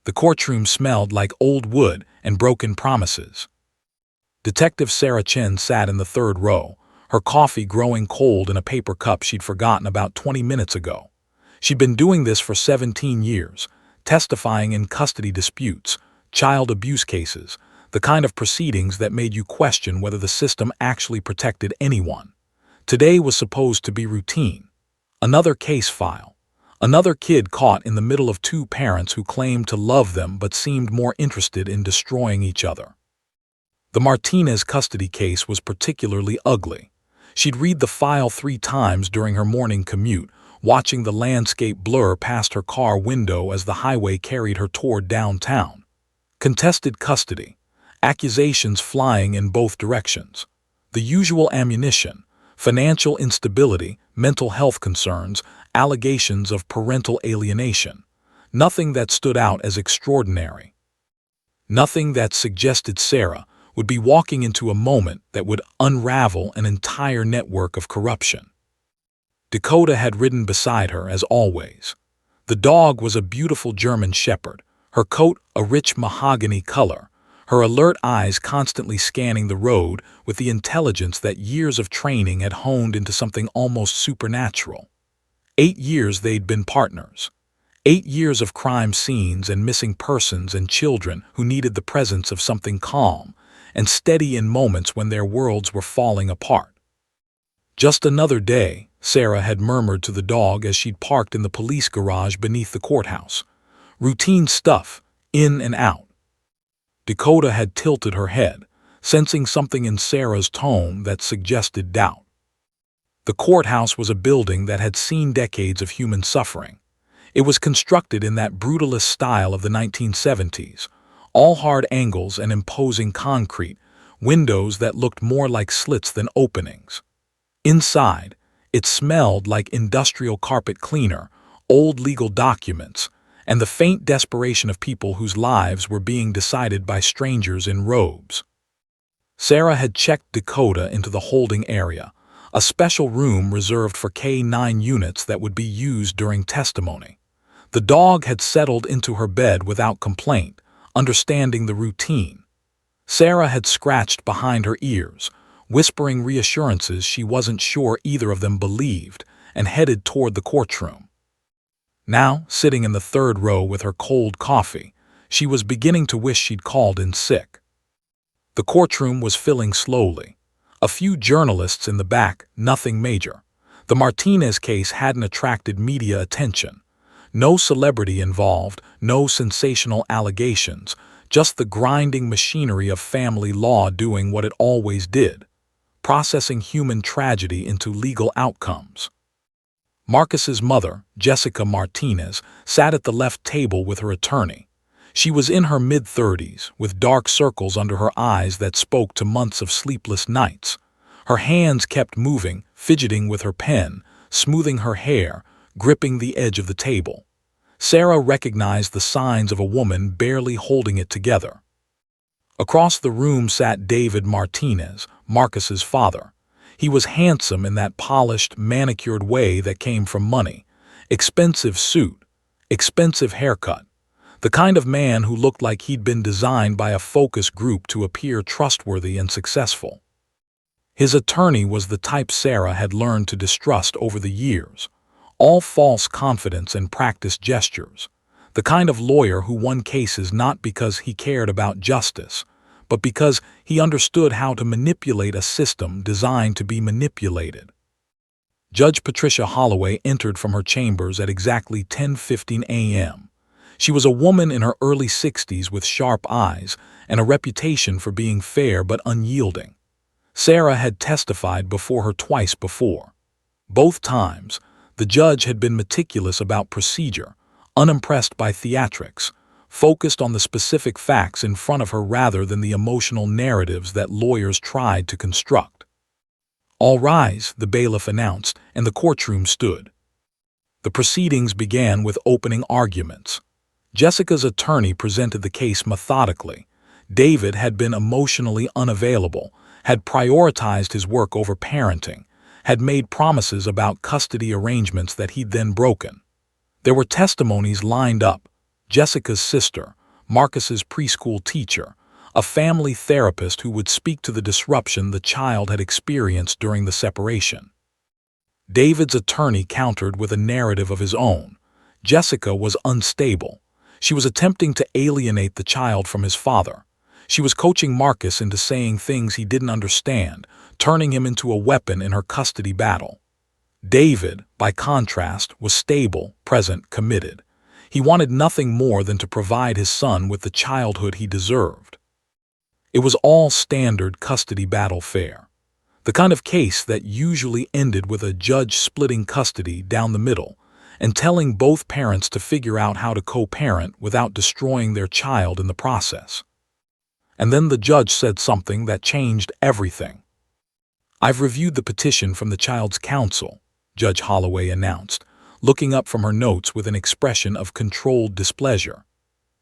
The courtroom smelled like old wood and broken promises. Detective Sarah Chen sat in the third row, her coffee growing cold in a paper cup she'd forgotten about 20 minutes ago. She'd been doing this for 17 years, testifying in custody disputes, child abuse cases, the kind of proceedings that made you question whether the system actually protected anyone. Today was supposed to be routine. Another case file. Another kid caught in the middle of two parents who claimed to love them but seemed more interested in destroying each other. The Martinez custody case was particularly ugly. She'd read the file 3 times during her morning commute, watching the landscape blur past her car window as the highway carried her toward downtown. Contested custody. Accusations flying in both directions. The usual ammunition. Financial instability, mental health concerns, allegations of parental alienation. Nothing that stood out as extraordinary. Nothing that suggested Sarah would be walking into a moment that would unravel an entire network of corruption. Dakota had ridden beside her as always. The dog was a beautiful German shepherd, her coat a rich mahogany color, her alert eyes constantly scanning the road with the intelligence that years of training had honed into something almost supernatural. 8 years they'd been partners. 8 years of crime scenes and missing persons and children who needed the presence of something calm and steady in moments when their worlds were falling apart. Just another day, Sarah had murmured to the dog as she'd parked in the police garage beneath the courthouse. Routine stuff, in and out. Dakota had tilted her head, sensing something in Sarah's tone that suggested doubt. The courthouse was a building that had seen decades of human suffering. It was constructed in that brutalist style of the 1970s, all hard angles and imposing concrete, windows that looked more like slits than openings. Inside, it smelled like industrial carpet cleaner, old legal documents, and the faint desperation of people whose lives were being decided by strangers in robes. Sarah had checked Dakota into the holding area, a special room reserved for K-9 units that would be used during testimony. The dog had settled into her bed without complaint, understanding the routine. Sarah had scratched behind her ears, whispering reassurances she wasn't sure either of them believed, and headed toward the courtroom. Now, sitting in the third row with her cold coffee, she was beginning to wish she'd called in sick. The courtroom was filling slowly. A few journalists in the back, nothing major. The Martinez case hadn't attracted media attention. No celebrity involved, no sensational allegations, just the grinding machinery of family law doing what it always did, processing human tragedy into legal outcomes. Marcus's mother, Jessica Martinez, sat at the left table with her attorney. She was in her mid-30s, with dark circles under her eyes that spoke to months of sleepless nights. Her hands kept moving, fidgeting with her pen, smoothing her hair, gripping the edge of the table. Sarah recognized the signs of a woman barely holding it together. Across the room sat David Martinez, Marcus's father. He was handsome in that polished, manicured way that came from money. Expensive suit, expensive haircut. The kind of man who looked like he'd been designed by a focus group to appear trustworthy and successful. His attorney was the type Sarah had learned to distrust over the years. All false confidence and practiced gestures. The kind of lawyer who won cases not because he cared about justice, but because he understood how to manipulate a system designed to be manipulated. Judge Patricia Holloway entered from her chambers at exactly 10:15 a.m. She was a woman in her early 60s with sharp eyes and a reputation for being fair but unyielding. Sarah had testified before her twice before. Both times, the judge had been meticulous about procedure, unimpressed by theatrics, focused on the specific facts in front of her rather than the emotional narratives that lawyers tried to construct. "All rise," the bailiff announced, and the courtroom stood. The proceedings began with opening arguments. Jessica's attorney presented the case methodically. David had been emotionally unavailable, had prioritized his work over parenting, had made promises about custody arrangements that he'd then broken. There were testimonies lined up. Jessica's sister, Marcus's preschool teacher, a family therapist who would speak to the disruption the child had experienced during the separation. David's attorney countered with a narrative of his own. Jessica was unstable. She was attempting to alienate the child from his father. She was coaching Marcus into saying things he didn't understand, turning him into a weapon in her custody battle. David, by contrast, was stable, present, committed. He wanted nothing more than to provide his son with the childhood he deserved. It was all standard custody battle fare. The kind of case that usually ended with a judge splitting custody down the middle and telling both parents to figure out how to co-parent without destroying their child in the process. And then the judge said something that changed everything. "I've reviewed the petition from the child's counsel," Judge Holloway announced, looking up from her notes with an expression of controlled displeasure.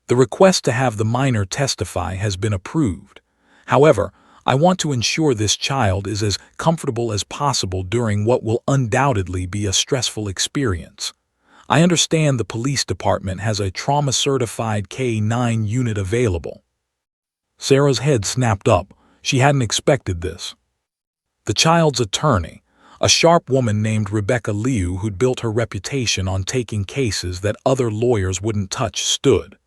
"The request to have the minor testify has been approved. However, I want to ensure this child is as comfortable as possible during what will undoubtedly be a stressful experience. I understand the police department has a trauma-certified K-9 unit available." Sarah's head snapped up. She hadn't expected this. The child's attorney, a sharp woman named Rebecca Liu who'd built her reputation on taking cases that other lawyers wouldn't touch, stood.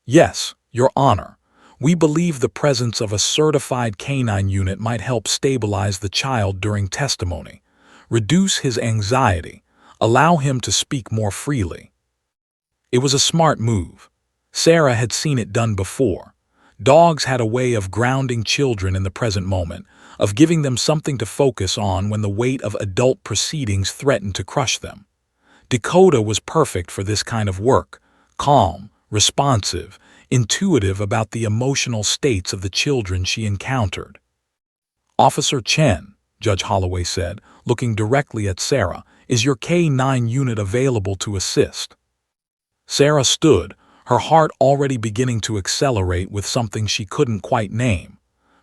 "Yes, Your Honor. We believe the presence of a certified canine unit might help stabilize the child during testimony, reduce his anxiety, allow him to speak more freely." It was a smart move. Sarah had seen it done before. Dogs had a way of grounding children in the present moment, of giving them something to focus on when the weight of adult proceedings threatened to crush them. Dakota was perfect for this kind of work, calm, responsive, intuitive about the emotional states of the children she encountered. "Officer Chen," Judge Holloway said, looking directly at Sarah, "is your K-9 unit available to assist?" Sarah stood, her heart already beginning to accelerate with something she couldn't quite name.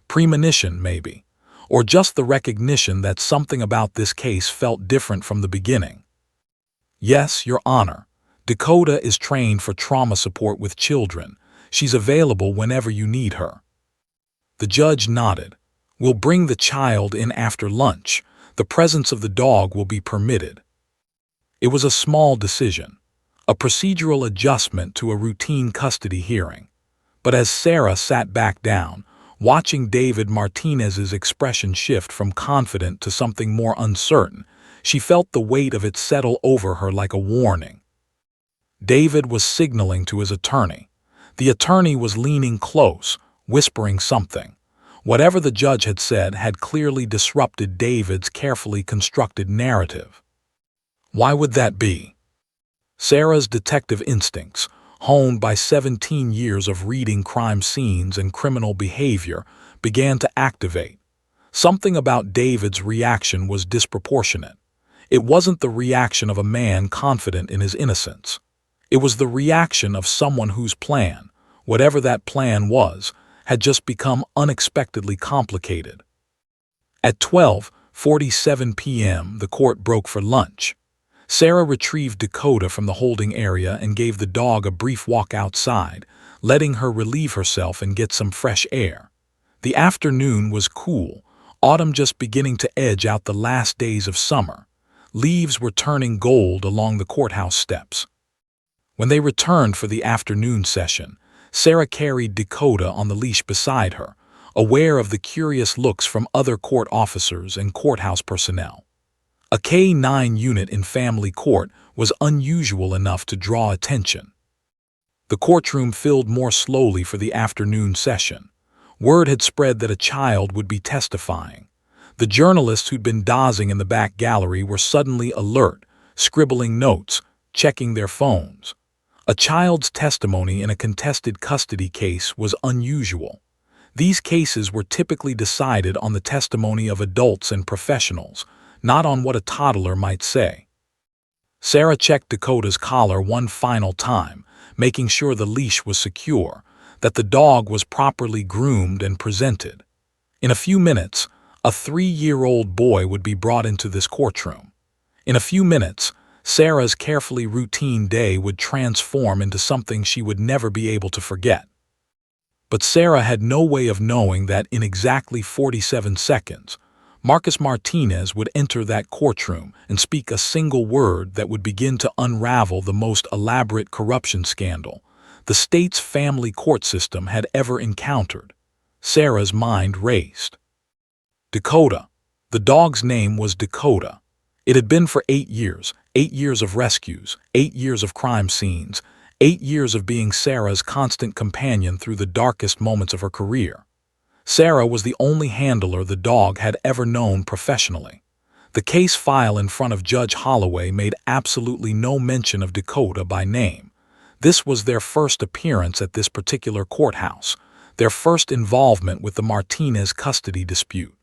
Premonition, maybe, or just the recognition that something about this case felt different from the beginning. "Yes, Your Honor. Dakota is trained for trauma support with children. She's available whenever you need her." The judge nodded. "We'll bring the child in after lunch. The presence of the dog will be permitted." It was a small decision, a procedural adjustment to a routine custody hearing. But as Sarah sat back down, watching David Martinez's expression shift from confident to something more uncertain, she felt the weight of it settle over her like a warning. David was signaling to his attorney. The attorney was leaning close, whispering something. Whatever the judge had said had clearly disrupted David's carefully constructed narrative. Why would that be? Sarah's detective instincts, honed by 17 years of reading crime scenes and criminal behavior, began to activate. Something about David's reaction was disproportionate. It wasn't the reaction of a man confident in his innocence. It was the reaction of someone whose plan, whatever that plan was, had just become unexpectedly complicated. At 12:47 p.m., the court broke for lunch. Sarah retrieved Dakota from the holding area and gave the dog a brief walk outside, letting her relieve herself and get some fresh air. The afternoon was cool, autumn just beginning to edge out the last days of summer. Leaves were turning gold along the courthouse steps. When they returned for the afternoon session, Sarah carried Dakota on the leash beside her, aware of the curious looks from other court officers and courthouse personnel. A K-9 unit in family court was unusual enough to draw attention. The courtroom filled more slowly for the afternoon session. Word had spread that a child would be testifying. The journalists who'd been dozing in the back gallery were suddenly alert, scribbling notes, checking their phones. A child's testimony in a contested custody case was unusual. These cases were typically decided on the testimony of adults and professionals, not on what a toddler might say. Sarah checked Dakota's collar one final time, making sure the leash was secure, that the dog was properly groomed and presented. In a few minutes, a 3-year-old boy would be brought into this courtroom. In a few minutes, Sarah's carefully routine day would transform into something she would never be able to forget. But Sarah had no way of knowing that in exactly 47 seconds, Marcus Martinez would enter that courtroom and speak a single word that would begin to unravel the most elaborate corruption scandal the state's family court system had ever encountered. Sarah's mind raced. Dakota. The dog's name was Dakota. It had been for 8 years, 8 years of rescues, 8 years of crime scenes, 8 years of being Sarah's constant companion through the darkest moments of her career. Sarah was the only handler the dog had ever known professionally. The case file in front of Judge Holloway made absolutely no mention of Dakota by name. This was their first appearance at this particular courthouse, their first involvement with the Martinez custody dispute.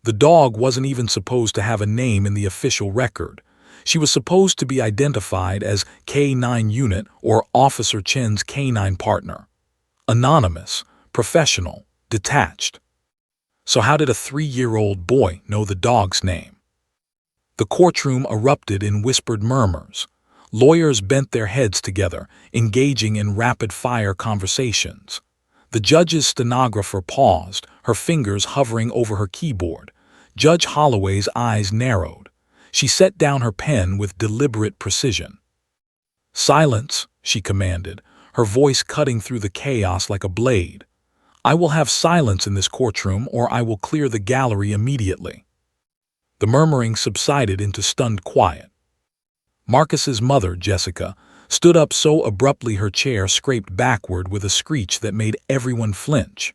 The dog wasn't even supposed to have a name in the official record. She was supposed to be identified as K9 Unit or Officer Chen's canine partner. Anonymous, professional, detached. So how did a 3-year-old boy know the dog's name? The courtroom erupted in whispered murmurs. Lawyers bent their heads together, engaging in rapid-fire conversations. The judge's stenographer paused, her fingers hovering over her keyboard. Judge Holloway's eyes narrowed. She set down her pen with deliberate precision. "Silence," she commanded, her voice cutting through the chaos like a blade. "I will have silence in this courtroom or I will clear the gallery immediately." The murmuring subsided into stunned quiet. Marcus's mother, Jessica, stood up so abruptly her chair scraped backward with a screech that made everyone flinch.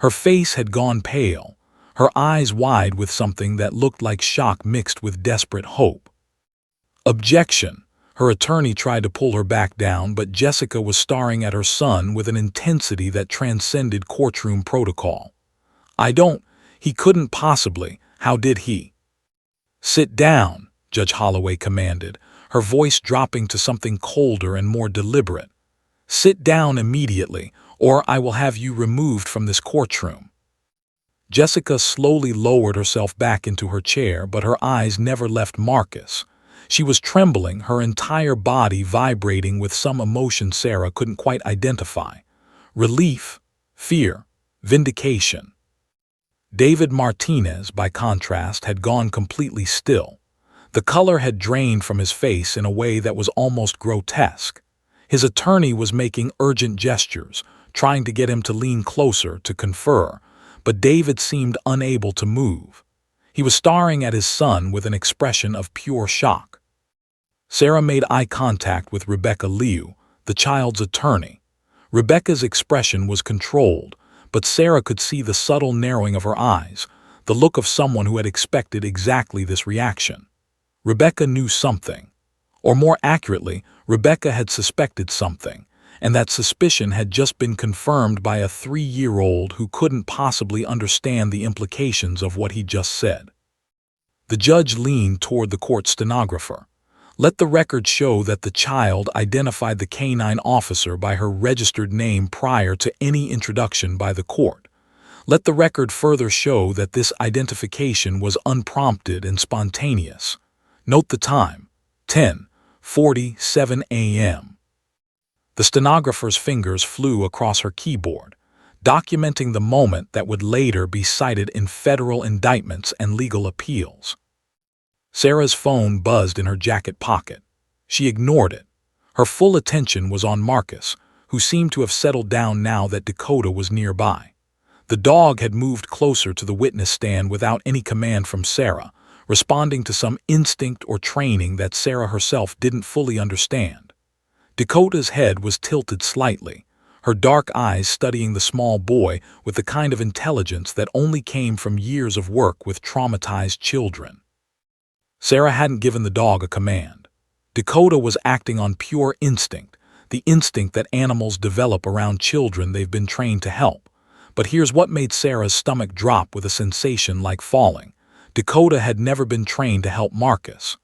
Her face had gone pale, her eyes wide with something that looked like shock mixed with desperate hope. "Objection!" Her attorney tried to pull her back down, but Jessica was staring at her son with an intensity that transcended courtroom protocol. He couldn't possibly, how did he?" "Sit down," Judge Holloway commanded, her voice dropping to something colder and more deliberate. "Sit down immediately, or I will have you removed from this courtroom." Jessica slowly lowered herself back into her chair, but her eyes never left Marcus. She was trembling, her entire body vibrating with some emotion Sarah couldn't quite identify. Relief, fear, vindication. David Martinez, by contrast, had gone completely still. The color had drained from his face in a way that was almost grotesque. His attorney was making urgent gestures, trying to get him to lean closer to confer, but David seemed unable to move. He was staring at his son with an expression of pure shock. Sarah made eye contact with Rebecca Liu, the child's attorney. Rebecca's expression was controlled, but Sarah could see the subtle narrowing of her eyes, the look of someone who had expected exactly this reaction. Rebecca knew something. Or more accurately, Rebecca had suspected something, and that suspicion had just been confirmed by a 3-year-old who couldn't possibly understand the implications of what he just said. The judge leaned toward the court stenographer. "Let the record show that the child identified the canine officer by her registered name prior to any introduction by the court. Let the record further show that this identification was unprompted and spontaneous. Note the time, 10:47 a.m. The stenographer's fingers flew across her keyboard, documenting the moment that would later be cited in federal indictments and legal appeals. Sarah's phone buzzed in her jacket pocket. She ignored it. Her full attention was on Marcus, who seemed to have settled down now that Dakota was nearby. The dog had moved closer to the witness stand without any command from Sarah, responding to some instinct or training that Sarah herself didn't fully understand. Dakota's head was tilted slightly, her dark eyes studying the small boy with the kind of intelligence that only came from years of work with traumatized children. Sarah hadn't given the dog a command. Dakota was acting on pure instinct, the instinct that animals develop around children they've been trained to help. But here's what made Sarah's stomach drop with a sensation like falling. Dakota had never been trained to help Marcus.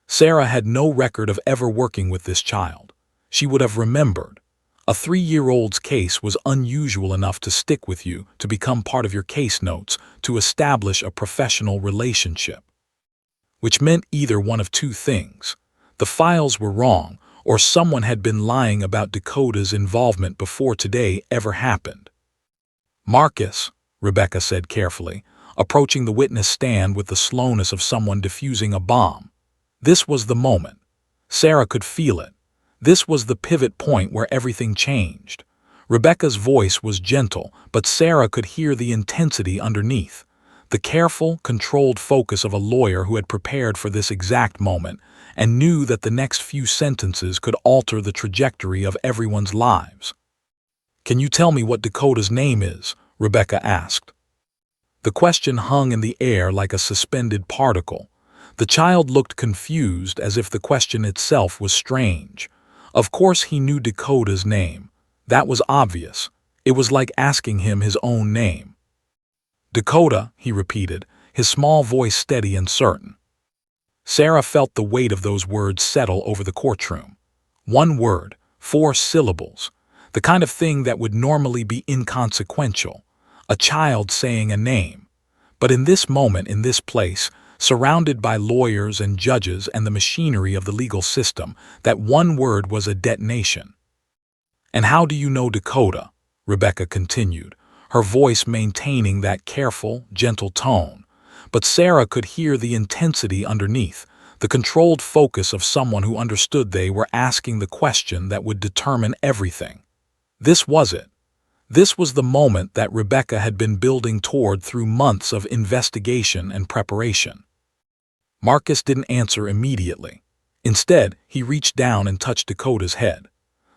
Sarah had no record of ever working with this child. She would have remembered. A 3-year-old's case was unusual enough to stick with you, to become part of your case notes, to establish a professional relationship. Which meant either one of two things. The files were wrong, or someone had been lying about Dakota's involvement before today ever happened. Marcus, Rebecca said carefully, approaching the witness stand with the slowness of someone defusing a bomb. This was the moment. Sarah could feel it. This was the pivot point where everything changed. Rebecca's voice was gentle, but Sarah could hear the intensity underneath. The careful, controlled focus of a lawyer who had prepared for this exact moment and knew that the next few sentences could alter the trajectory of everyone's lives. "Can you tell me what Dakota's name is?" Rebecca asked. The question hung in the air like a suspended particle. The child looked confused, as if the question itself was strange. Of course he knew Dakota's name. That was obvious. It was like asking him his own name. "Dakota," he repeated, his small voice steady and certain. Sarah felt the weight of those words settle over the courtroom. One word, 4 syllables, the kind of thing that would normally be inconsequential, a child saying a name. But in this moment, in this place, surrounded by lawyers and judges and the machinery of the legal system, that one word was a detonation. "And how do you know Dakota?" Rebecca continued, her voice maintaining that careful, gentle tone. But Sarah could hear the intensity underneath, the controlled focus of someone who understood they were asking the question that would determine everything. This was it. This was the moment that Rebecca had been building toward through months of investigation and preparation. Marcus didn't answer immediately. Instead, he reached down and touched Dakota's head.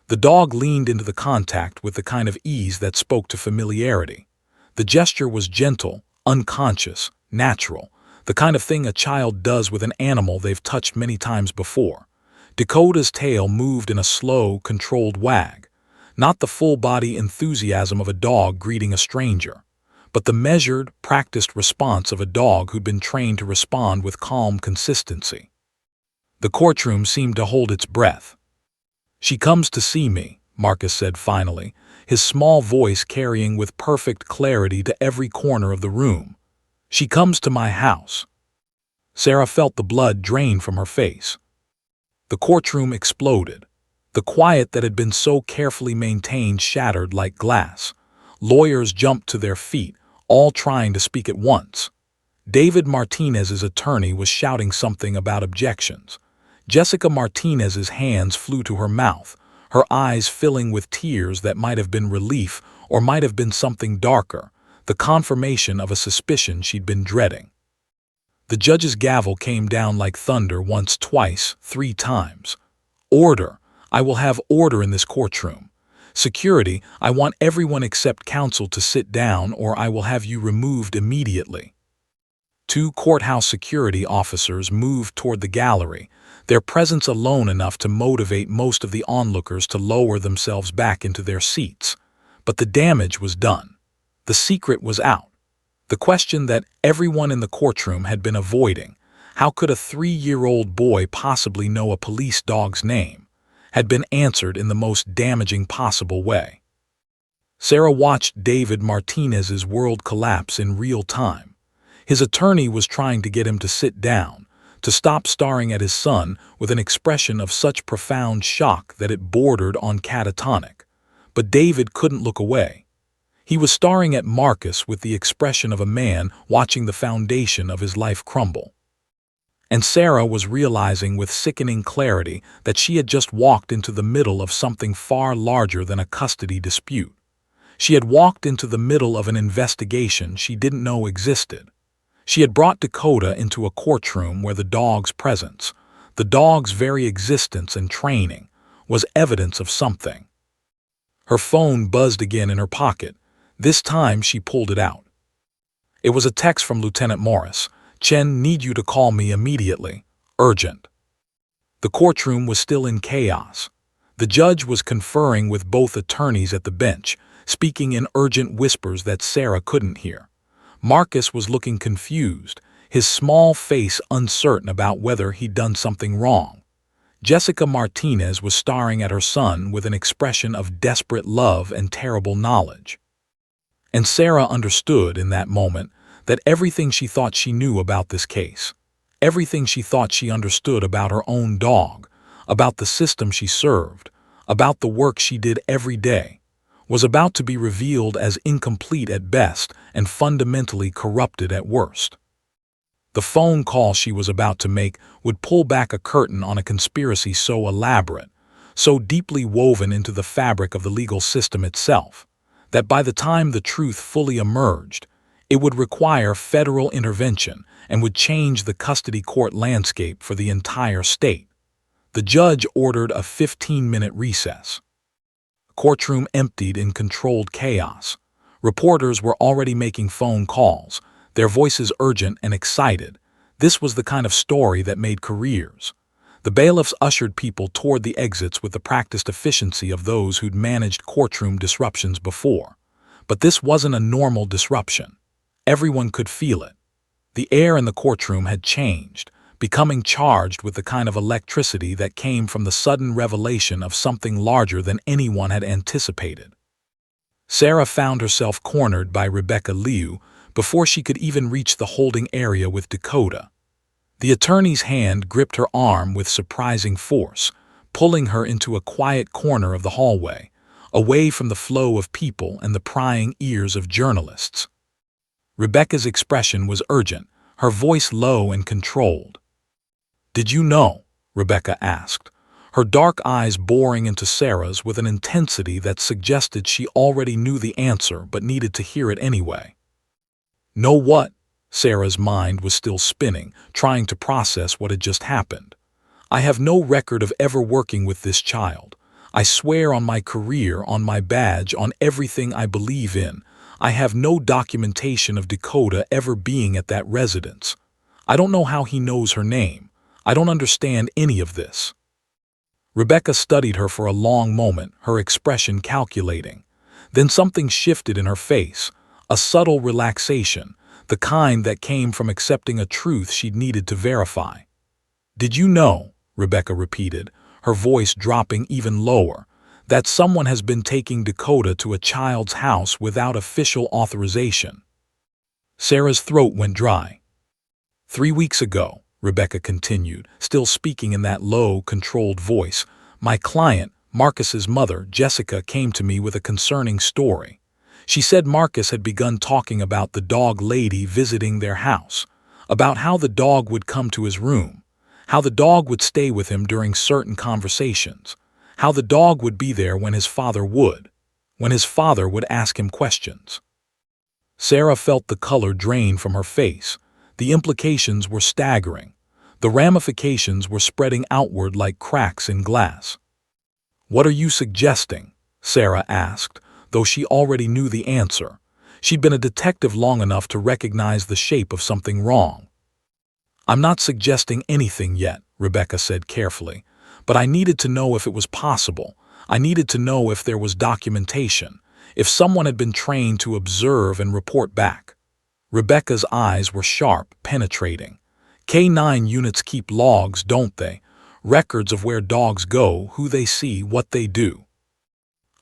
The dog leaned into the contact with the kind of ease that spoke to familiarity. The gesture was gentle, unconscious, natural, the kind of thing a child does with an animal they've touched many times before. Dakota's tail moved in a slow, controlled wag, not the full-body enthusiasm of a dog greeting a stranger, but the measured, practiced response of a dog who'd been trained to respond with calm consistency. The courtroom seemed to hold its breath. "She comes to see me," Marcus said finally, his small voice carrying with perfect clarity to every corner of the room. "She comes to my house." Sarah felt the blood drain from her face. The courtroom exploded. The quiet that had been so carefully maintained shattered like glass. Lawyers jumped to their feet, all trying to speak at once. David Martinez's attorney was shouting something about objections. Jessica Martinez's hands flew to her mouth, her eyes filling with tears that might have been relief or might have been something darker, the confirmation of a suspicion she'd been dreading. The judge's gavel came down like thunder once, twice, 3 times. "Order! I will have order in this courtroom. Security, I want everyone except counsel to sit down or I will have you removed immediately." 2 courthouse security officers moved toward the gallery, their presence alone enough to motivate most of the onlookers to lower themselves back into their seats. But the damage was done. The secret was out. The question that everyone in the courtroom had been avoiding, how could a 3-year-old boy possibly know a police dog's name, had been answered in the most damaging possible way. Sarah watched David Martinez's world collapse in real time. His attorney was trying to get him to sit down, to stop staring at his son with an expression of such profound shock that it bordered on catatonic. But David couldn't look away. He was staring at Marcus with the expression of a man watching the foundation of his life crumble. And Sarah was realizing with sickening clarity that she had just walked into the middle of something far larger than a custody dispute. She had walked into the middle of an investigation she didn't know existed. She had brought Dakota into a courtroom where the dog's presence, the dog's very existence and training, was evidence of something. Her phone buzzed again in her pocket. This time she pulled it out. It was a text from Lieutenant Morris. "Chen, need you to call me immediately. Urgent." The courtroom was still in chaos. The judge was conferring with both attorneys at the bench, speaking in urgent whispers that Sarah couldn't hear. Marcus was looking confused, his small face uncertain about whether he'd done something wrong. Jessica Martinez was staring at her son with an expression of desperate love and terrible knowledge. And Sarah understood in that moment that everything she thought she knew about this case, everything she thought she understood about her own dog, about the system she served, about the work she did every day, was about to be revealed as incomplete at best and fundamentally corrupted at worst. The phone call she was about to make would pull back a curtain on a conspiracy so elaborate, so deeply woven into the fabric of the legal system itself, that by the time the truth fully emerged, it would require federal intervention and would change the custody court landscape for the entire state. The judge ordered a 15-minute recess. The courtroom emptied in controlled chaos. Reporters were already making phone calls, their voices urgent and excited. This was the kind of story that made careers. The bailiffs ushered people toward the exits with the practiced efficiency of those who'd managed courtroom disruptions before. But this wasn't a normal disruption. Everyone could feel it. The air in the courtroom had changed, becoming charged with the kind of electricity that came from the sudden revelation of something larger than anyone had anticipated. Sarah found herself cornered by Rebecca Liu before she could even reach the holding area with Dakota. The attorney's hand gripped her arm with surprising force, pulling her into a quiet corner of the hallway, away from the flow of people and the prying ears of journalists. Rebecca's expression was urgent, her voice low and controlled. "Did you know?" Rebecca asked, her dark eyes boring into Sarah's with an intensity that suggested she already knew the answer but needed to hear it anyway. "Know what?" Sarah's mind was still spinning, trying to process what had just happened. "I have no record of ever working with this child. I swear on my career, on my badge, on everything I believe in, I have no documentation of Dakota ever being at that residence. I don't know how he knows her name. I don't understand any of this." Rebecca studied her for a long moment, her expression calculating. Then something shifted in her face, a subtle relaxation, the kind that came from accepting a truth she'd needed to verify. "Did you know," Rebecca repeated, her voice dropping even lower, "that someone has been taking Dakota to a child's house without official authorization?" Sarah's throat went dry. "3 weeks ago," Rebecca continued, still speaking in that low, controlled voice, "my client, Marcus's mother, Jessica, came to me with a concerning story. She said Marcus had begun talking about the dog lady visiting their house, about how the dog would come to his room, how the dog would stay with him during certain conversations, how the dog would be there when his father would ask him questions." Sarah felt the color drain from her face. The implications were staggering. The ramifications were spreading outward like cracks in glass. "What are you suggesting?" Sarah asked, though she already knew the answer. She'd been a detective long enough to recognize the shape of something wrong. "I'm not suggesting anything yet," Rebecca said carefully, "but I needed to know if it was possible. I needed to know if there was documentation, if someone had been trained to observe and report back." Rebecca's eyes were sharp, penetrating. "K9 units keep logs, don't they? Records of where dogs go, who they see, what they do."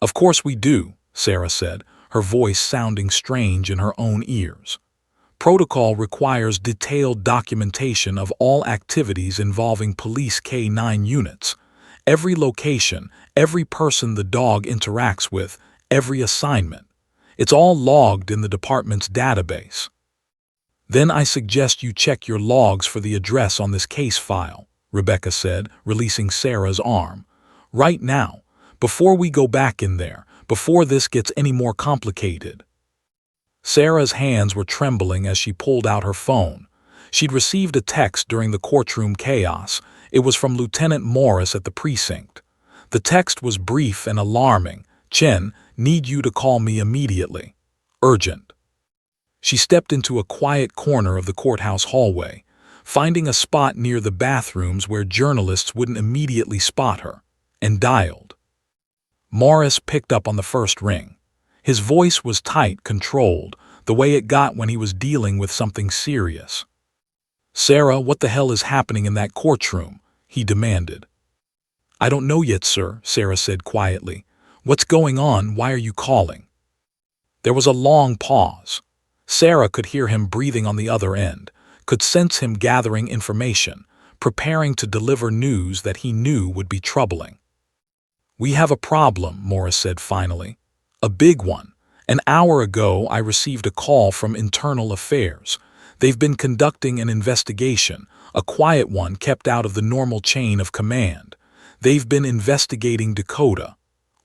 "Of course we do," Sarah said, her voice sounding strange in her own ears. "Protocol requires detailed documentation of all activities involving police K9 units. Every location, every person the dog interacts with, every assignment. It's all logged in the department's database." "Then I suggest you check your logs for the address on this case file," Rebecca said, releasing Sarah's arm. "Right now, before we go back in there, before this gets any more complicated." Sarah's hands were trembling as she pulled out her phone. She'd received a text during the courtroom chaos. It was from Lieutenant Morris at the precinct. The text was brief and alarming. "Chen, need you to call me immediately. Urgent." She stepped into a quiet corner of the courthouse hallway, finding a spot near the bathrooms where journalists wouldn't immediately spot her, and dialed. Morris picked up on the first ring. His voice was tight, controlled, the way it got when he was dealing with something serious. "Sarah, what the hell is happening in that courtroom?" he demanded. "I don't know yet, sir," Sarah said quietly. "What's going on? Why are you calling?" There was a long pause. Sarah could hear him breathing on the other end, could sense him gathering information, preparing to deliver news that he knew would be troubling. "We have a problem," Morris said finally. A big one. An hour ago, I received a call from Internal Affairs. They've been conducting an investigation, a quiet one kept out of the normal chain of command. They've been investigating Dakota.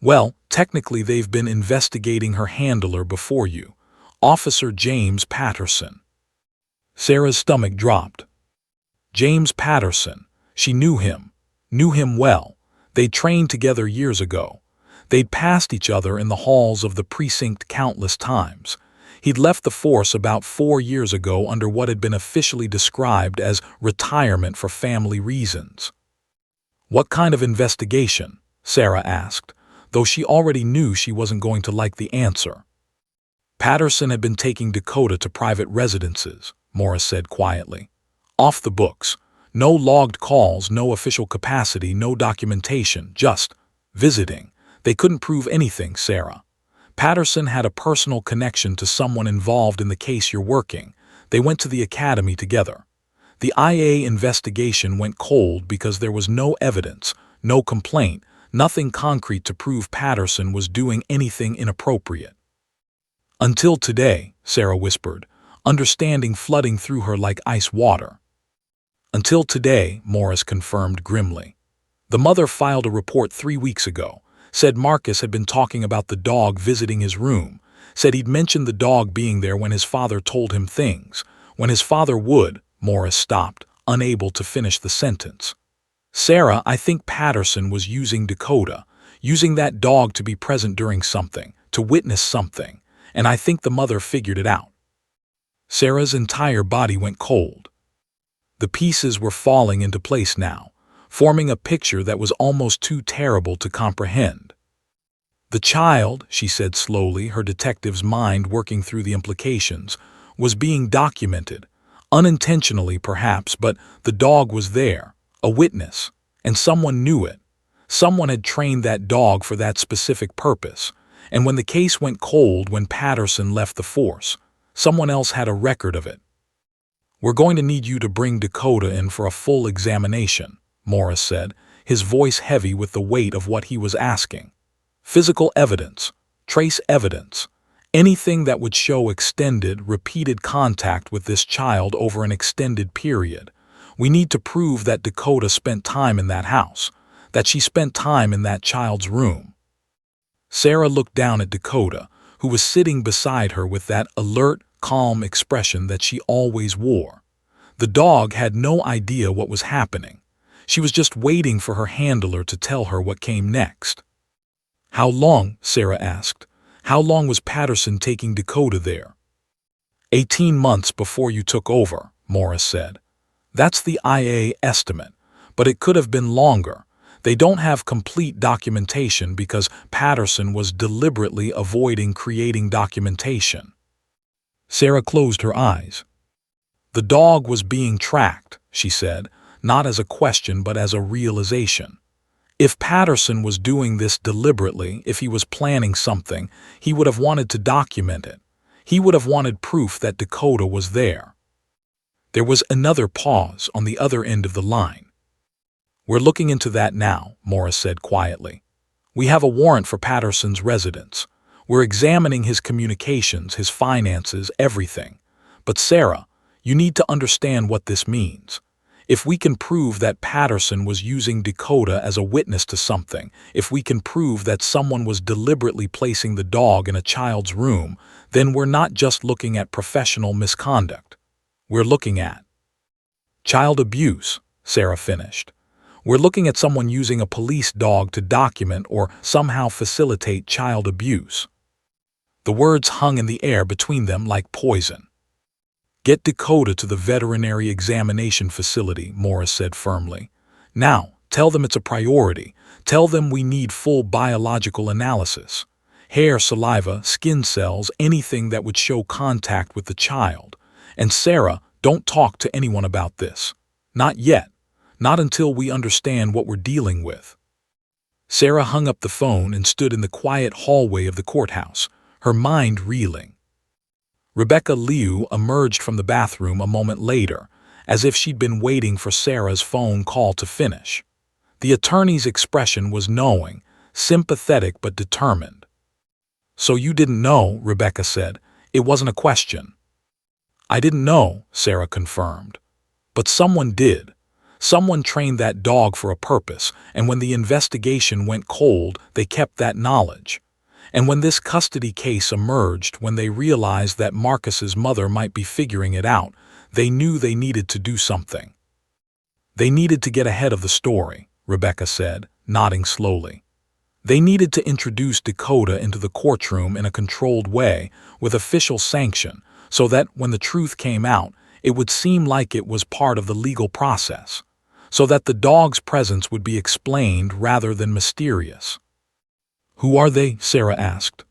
Well, technically they've been investigating her handler before you, Officer James Patterson. Sarah's stomach dropped. James Patterson. She knew him well. They'd trained together years ago. They'd passed each other in the halls of the precinct countless times. He'd left the force about 4 years ago under what had been officially described as retirement for family reasons. What kind of investigation? Sarah asked, though she already knew she wasn't going to like the answer. Patterson had been taking Dakota to private residences, Morris said quietly. Off the books. No logged calls, no official capacity, no documentation, just visiting. They couldn't prove anything, Sarah. Patterson had a personal connection to someone involved in the case you're working. They went to the academy together. The IA investigation went cold because there was no evidence, no complaint, nothing concrete to prove Patterson was doing anything inappropriate. Until today, Sarah whispered, understanding flooding through her like ice water. Until today, Morris confirmed grimly. The mother filed a report 3 weeks ago, said Marcus had been talking about the dog visiting his room, said he'd mentioned the dog being there when his father told him things, when his father would. Morris stopped, unable to finish the sentence. Sarah, I think Patterson was using Dakota, using that dog to be present during something, to witness something, and I think the mother figured it out. Sarah's entire body went cold. The pieces were falling into place now, forming a picture that was almost too terrible to comprehend. The child, she said slowly, her detective's mind working through the implications, was being documented, unintentionally perhaps, but the dog was there, a witness, and someone knew it. Someone had trained that dog for that specific purpose, and when the case went cold when Patterson left the force, someone else had a record of it. We're going to need you to bring Dakota in for a full examination, Morris said, his voice heavy with the weight of what he was asking. Physical evidence, trace evidence, anything that would show extended, repeated contact with this child over an extended period. We need to prove that Dakota spent time in that house, that she spent time in that child's room. Sarah looked down at Dakota, who was sitting beside her with that alert, calm expression that she always wore. The dog had no idea what was happening. She was just waiting for her handler to tell her what came next. How long? Sarah asked. How long was Patterson taking Dakota there? 18 months before you took over, Morris said. That's the IA estimate, but it could have been longer. They don't have complete documentation because Patterson was deliberately avoiding creating documentation. Sarah closed her eyes. The dog was being tracked, she said, not as a question but as a realization. If Patterson was doing this deliberately, if he was planning something, he would have wanted to document it. He would have wanted proof that Dakota was there. There was another pause on the other end of the line. We're looking into that now, Morris said quietly. We have a warrant for Patterson's residence. We're examining his communications, his finances, everything. But Sarah, you need to understand what this means. If we can prove that Patterson was using Dakota as a witness to something, if we can prove that someone was deliberately placing the dog in a child's room, then we're not just looking at professional misconduct. We're looking at child abuse, Sarah finished. We're looking at someone using a police dog to document or somehow facilitate child abuse. The words hung in the air between them like poison. Get Dakota to the veterinary examination facility, Morris said firmly. Now, tell them it's a priority. Tell them we need full biological analysis. Hair, saliva, skin cells, anything that would show contact with the child. And Sarah, don't talk to anyone about this. Not yet. Not until we understand what we're dealing with. Sarah hung up the phone and stood in the quiet hallway of the courthouse, her mind reeling. Rebecca Liu emerged from the bathroom a moment later, as if she'd been waiting for Sarah's phone call to finish. The attorney's expression was knowing, sympathetic but determined. "So you didn't know," Rebecca said. "It wasn't a question." "I didn't know," Sarah confirmed. "But someone did. Someone trained that dog for a purpose, and when the investigation went cold, they kept that knowledge. And when this custody case emerged, when they realized that Marcus's mother might be figuring it out, they knew they needed to do something. They needed to get ahead of the story," Rebecca said, nodding slowly. "They needed to introduce Dakota into the courtroom in a controlled way, with official sanction, so that when the truth came out, it would seem like it was part of the legal process, so that the dog's presence would be explained rather than mysterious." "Who are they?" Sarah asked.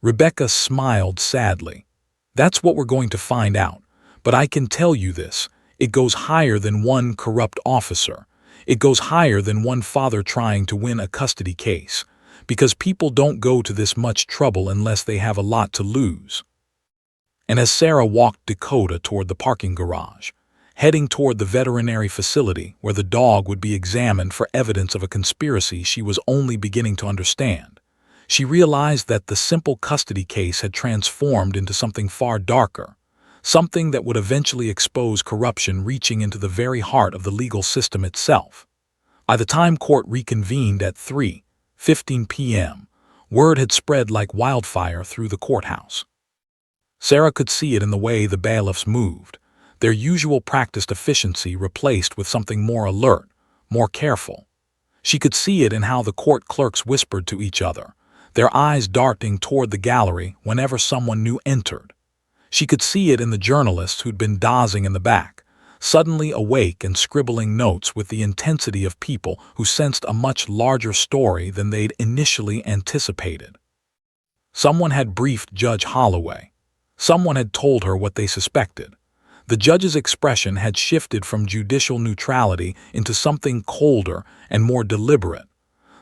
Rebecca smiled sadly. "That's what we're going to find out. But I can tell you this, it goes higher than one corrupt officer. It goes higher than one father trying to win a custody case, because people don't go to this much trouble unless they have a lot to lose." And as Sarah walked Dakota toward the parking garage, heading toward the veterinary facility where the dog would be examined for evidence of a conspiracy she was only beginning to understand, she realized that the simple custody case had transformed into something far darker, something that would eventually expose corruption reaching into the very heart of the legal system itself. By the time court reconvened at 3:15 p.m., word had spread like wildfire through the courthouse. Sarah could see it in the way the bailiffs moved, their usual practiced efficiency replaced with something more alert, more careful. She could see it in how the court clerks whispered to each other, their eyes darting toward the gallery whenever someone new entered. She could see it in the journalists who'd been dozing in the back, suddenly awake and scribbling notes with the intensity of people who sensed a much larger story than they'd initially anticipated. Someone had briefed Judge Holloway. Someone had told her what they suspected. The judge's expression had shifted from judicial neutrality into something colder and more deliberate,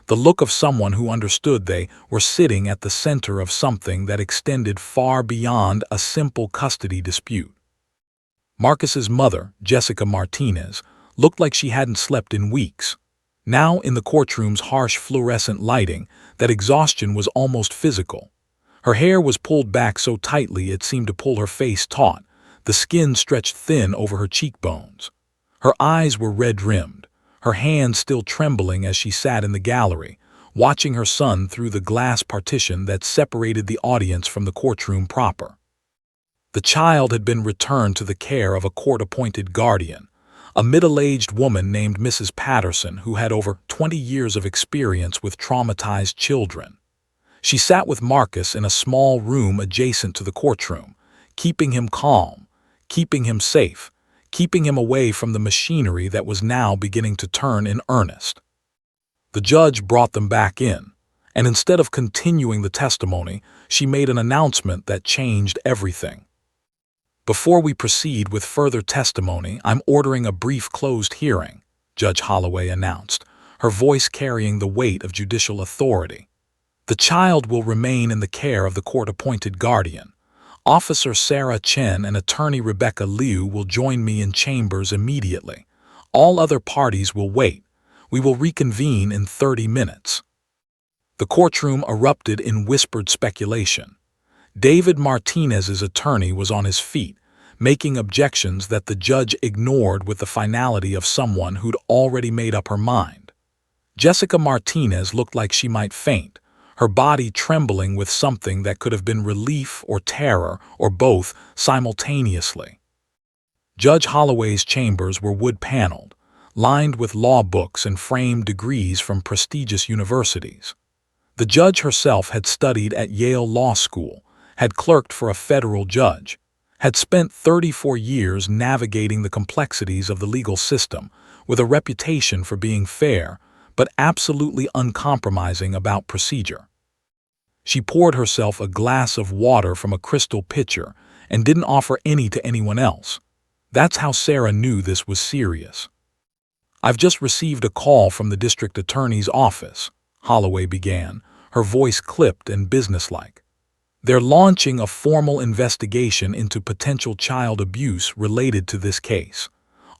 the look of someone who understood they were sitting at the center of something that extended far beyond a simple custody dispute. Marcus's mother, Jessica Martinez, looked like she hadn't slept in weeks. Now, in the courtroom's harsh fluorescent lighting, that exhaustion was almost physical. Her hair was pulled back so tightly it seemed to pull her face taut, the skin stretched thin over her cheekbones. Her eyes were red-rimmed, her hands still trembling as she sat in the gallery, watching her son through the glass partition that separated the audience from the courtroom proper. The child had been returned to the care of a court-appointed guardian, a middle-aged woman named Mrs. Patterson who had over 20 years of experience with traumatized children. She sat with Marcus in a small room adjacent to the courtroom, keeping him calm, keeping him safe, keeping him away from the machinery that was now beginning to turn in earnest. The judge brought them back in, and instead of continuing the testimony, she made an announcement that changed everything. "Before we proceed with further testimony, I'm ordering a brief closed hearing," Judge Holloway announced, her voice carrying the weight of judicial authority. "The child will remain in the care of the court-appointed guardian. Officer Sarah Chen and attorney Rebecca Liu will join me in chambers immediately. All other parties will wait. We will reconvene in 30 minutes." The courtroom erupted in whispered speculation. David Martinez's attorney was on his feet, making objections that the judge ignored with the finality of someone who'd already made up her mind. Jessica Martinez looked like she might faint, her body trembling with something that could have been relief or terror or both simultaneously. Judge Holloway's chambers were wood-paneled, lined with law books and framed degrees from prestigious universities. The judge herself had studied at Yale Law School, had clerked for a federal judge, had spent 34 years navigating the complexities of the legal system, with a reputation for being fair, but absolutely uncompromising about procedure. She poured herself a glass of water from a crystal pitcher and didn't offer any to anyone else. That's how Sarah knew this was serious. "I've just received a call from the district attorney's office," Holloway began, her voice clipped and businesslike. "They're launching a formal investigation into potential child abuse related to this case.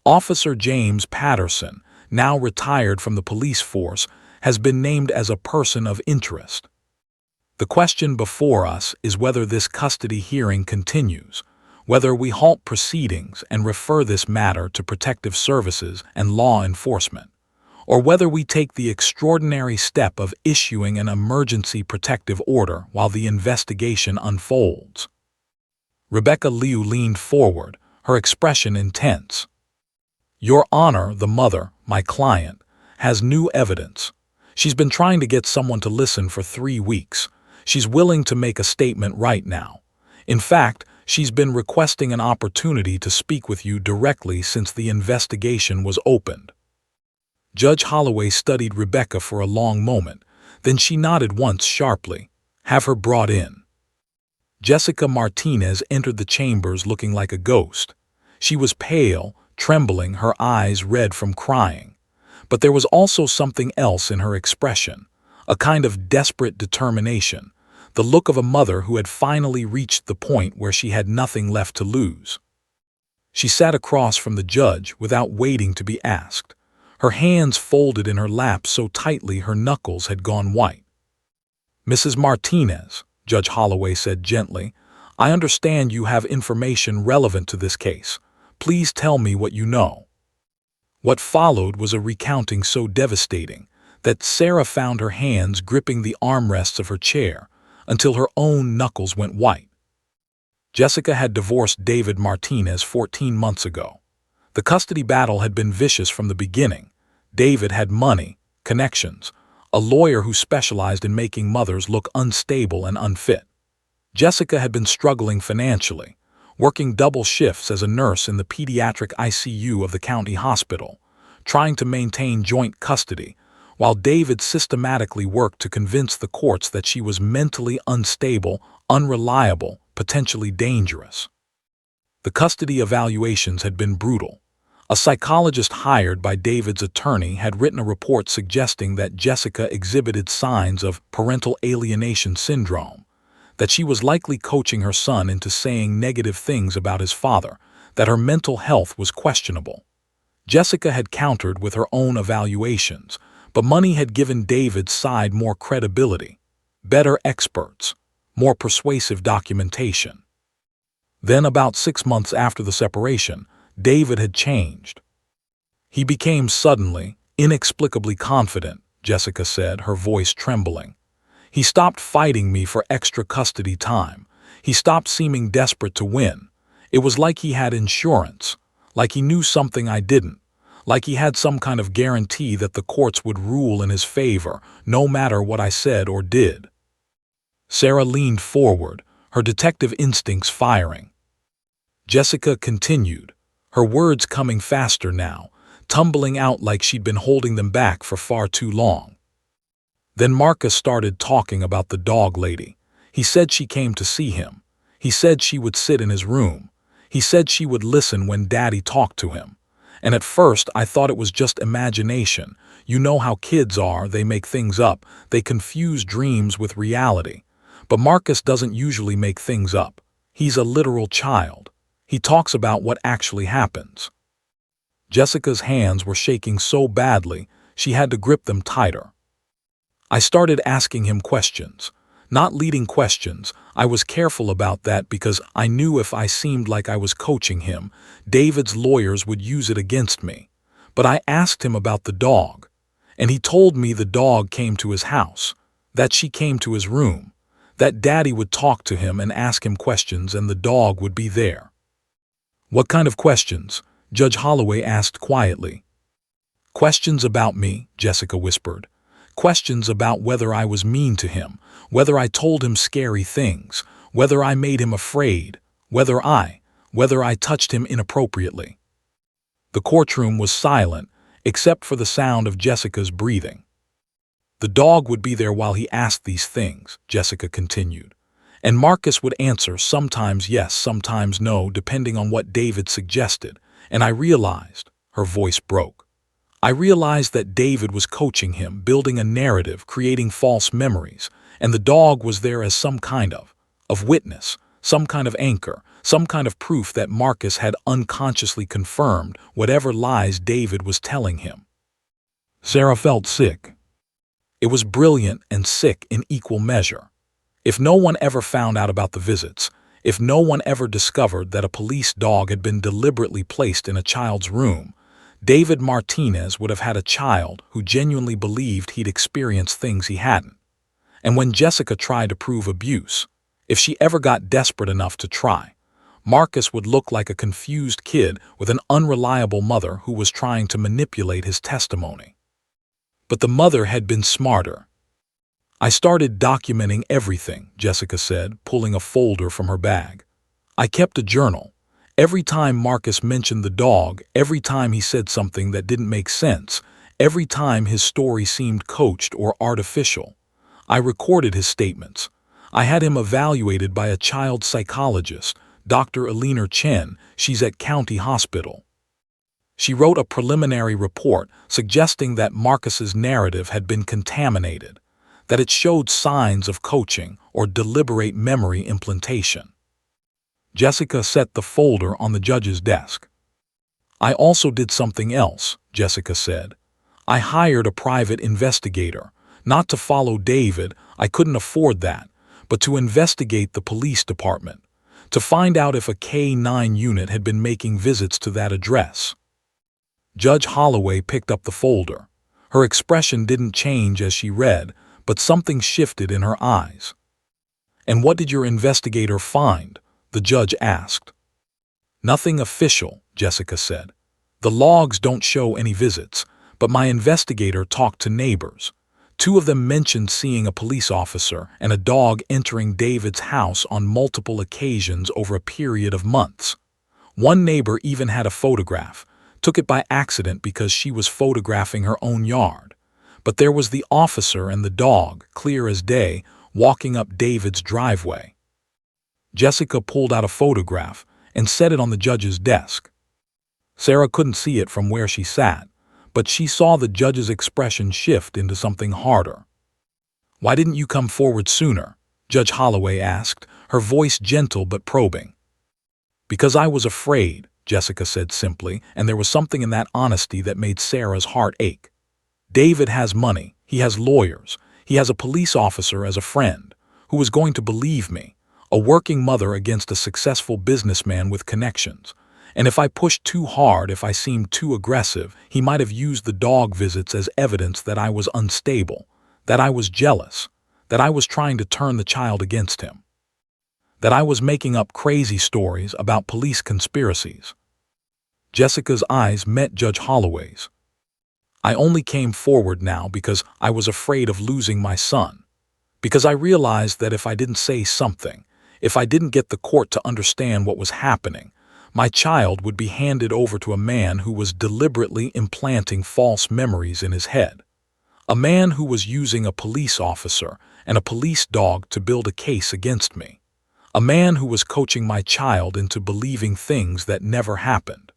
Officer James Patterson, now retired from the police force, has been named as a person of interest." The question before us is whether this custody hearing continues, whether we halt proceedings and refer this matter to protective services and law enforcement, or whether we take the extraordinary step of issuing an emergency protective order while the investigation unfolds. Rebecca Liu leaned forward, her expression intense. Your Honor, the mother, my client, has new evidence. She's been trying to get someone to listen for 3 weeks. She's willing to make a statement right now. In fact, she's been requesting an opportunity to speak with you directly since the investigation was opened. Judge Holloway studied Rebecca for a long moment, then she nodded once sharply. Have her brought in. Jessica Martinez entered the chambers looking like a ghost. She was pale, trembling, her eyes red from crying. But there was also something else in her expression, a kind of desperate determination, the look of a mother who had finally reached the point where she had nothing left to lose. She sat across from the judge without waiting to be asked, her hands folded in her lap so tightly her knuckles had gone white. Mrs. Martinez, Judge Holloway said gently, I understand you have information relevant to this case. Please tell me what you know. What followed was a recounting so devastating that Sarah found her hands gripping the armrests of her chair until her own knuckles went white. Jessica had divorced David Martinez 14 months ago. The custody battle had been vicious from the beginning. David had money, connections, a lawyer who specialized in making mothers look unstable and unfit. Jessica had been struggling financially, working double shifts as a nurse in the pediatric ICU of the county hospital, trying to maintain joint custody, while David systematically worked to convince the courts that she was mentally unstable, unreliable, potentially dangerous. The custody evaluations had been brutal. A psychologist hired by David's attorney had written a report suggesting that Jessica exhibited signs of parental alienation syndrome, that she was likely coaching her son into saying negative things about his father, that her mental health was questionable. Jessica had countered with her own evaluations, but money had given David's side more credibility, better experts, more persuasive documentation. Then, about 6 months after the separation, David had changed. He became suddenly, inexplicably confident, Jessica said, her voice trembling. He stopped fighting me for extra custody time. He stopped seeming desperate to win. It was like he had insurance, like he knew something I didn't, like he had some kind of guarantee that the courts would rule in his favor, no matter what I said or did. Sarah leaned forward, her detective instincts firing. Jessica continued, her words coming faster now, tumbling out like she'd been holding them back for far too long. Then Marcus started talking about the dog lady. He said she came to see him. He said she would sit in his room. He said she would listen when Daddy talked to him. And at first I thought it was just imagination. You know how kids are, they make things up. They confuse dreams with reality. But Marcus doesn't usually make things up. He's a literal child. He talks about what actually happens. Jessica's hands were shaking so badly, she had to grip them tighter. I started asking him questions. Not leading questions. I was careful about that because I knew if I seemed like I was coaching him, David's lawyers would use it against me. But I asked him about the dog, and he told me the dog came to his house, that she came to his room, that Daddy would talk to him and ask him questions and the dog would be there. What kind of questions? Judge Holloway asked quietly. Questions about me, Jessica whispered. Questions about whether I was mean to him, whether I told him scary things, whether I made him afraid, whether I touched him inappropriately. The courtroom was silent, except for the sound of Jessica's breathing. The dog would be there while he asked these things, Jessica continued. And Marcus would answer sometimes yes, sometimes no, depending on what David suggested. And I realized, her voice broke. I realized that David was coaching him, building a narrative, creating false memories, and the dog was there as some kind of witness, some kind of anchor, some kind of proof that Marcus had unconsciously confirmed whatever lies David was telling him. Sarah felt sick. It was brilliant and sick in equal measure. If no one ever found out about the visits, if no one ever discovered that a police dog had been deliberately placed in a child's room, David Martinez would have had a child who genuinely believed he'd experienced things he hadn't. And when Jessica tried to prove abuse, if she ever got desperate enough to try, Marcus would look like a confused kid with an unreliable mother who was trying to manipulate his testimony. But the mother had been smarter. "I started documenting everything," Jessica said, pulling a folder from her bag. "I kept a journal. Every time Marcus mentioned the dog, every time he said something that didn't make sense, every time his story seemed coached or artificial, I recorded his statements. I had him evaluated by a child psychologist, Dr. Alina Chen. She's at County Hospital. She wrote a preliminary report suggesting that Marcus's narrative had been contaminated, that it showed signs of coaching or deliberate memory implantation." Jessica set the folder on the judge's desk. "I also did something else," Jessica said. "I hired a private investigator, not to follow David, I couldn't afford that, but to investigate the police department, to find out if a K-9 unit had been making visits to that address." Judge Holloway picked up the folder. Her expression didn't change as she read, but something shifted in her eyes. "And what did your investigator find?" the judge asked. "Nothing official," Jessica said. "The logs don't show any visits, but my investigator talked to neighbors. 2 of them mentioned seeing a police officer and a dog entering David's house on multiple occasions over a period of months. One neighbor even had a photograph, took it by accident because she was photographing her own yard. But there was the officer and the dog, clear as day, walking up David's driveway." Jessica pulled out a photograph and set it on the judge's desk. Sarah couldn't see it from where she sat, but she saw the judge's expression shift into something harder. "Why didn't you come forward sooner?" Judge Holloway asked, her voice gentle but probing. "Because I was afraid," Jessica said simply, and there was something in that honesty that made Sarah's heart ache. "David has money, he has lawyers, he has a police officer as a friend, who was going to believe me, a working mother against a successful businessman with connections. And if I pushed too hard, if I seemed too aggressive, he might have used the dog visits as evidence that I was unstable, that I was jealous, that I was trying to turn the child against him, that I was making up crazy stories about police conspiracies." Jessica's eyes met Judge Holloway's. "I only came forward now because I was afraid of losing my son, because I realized that if I didn't say something, if I didn't get the court to understand what was happening, my child would be handed over to a man who was deliberately implanting false memories in his head, a man who was using a police officer and a police dog to build a case against me, a man who was coaching my child into believing things that never happened."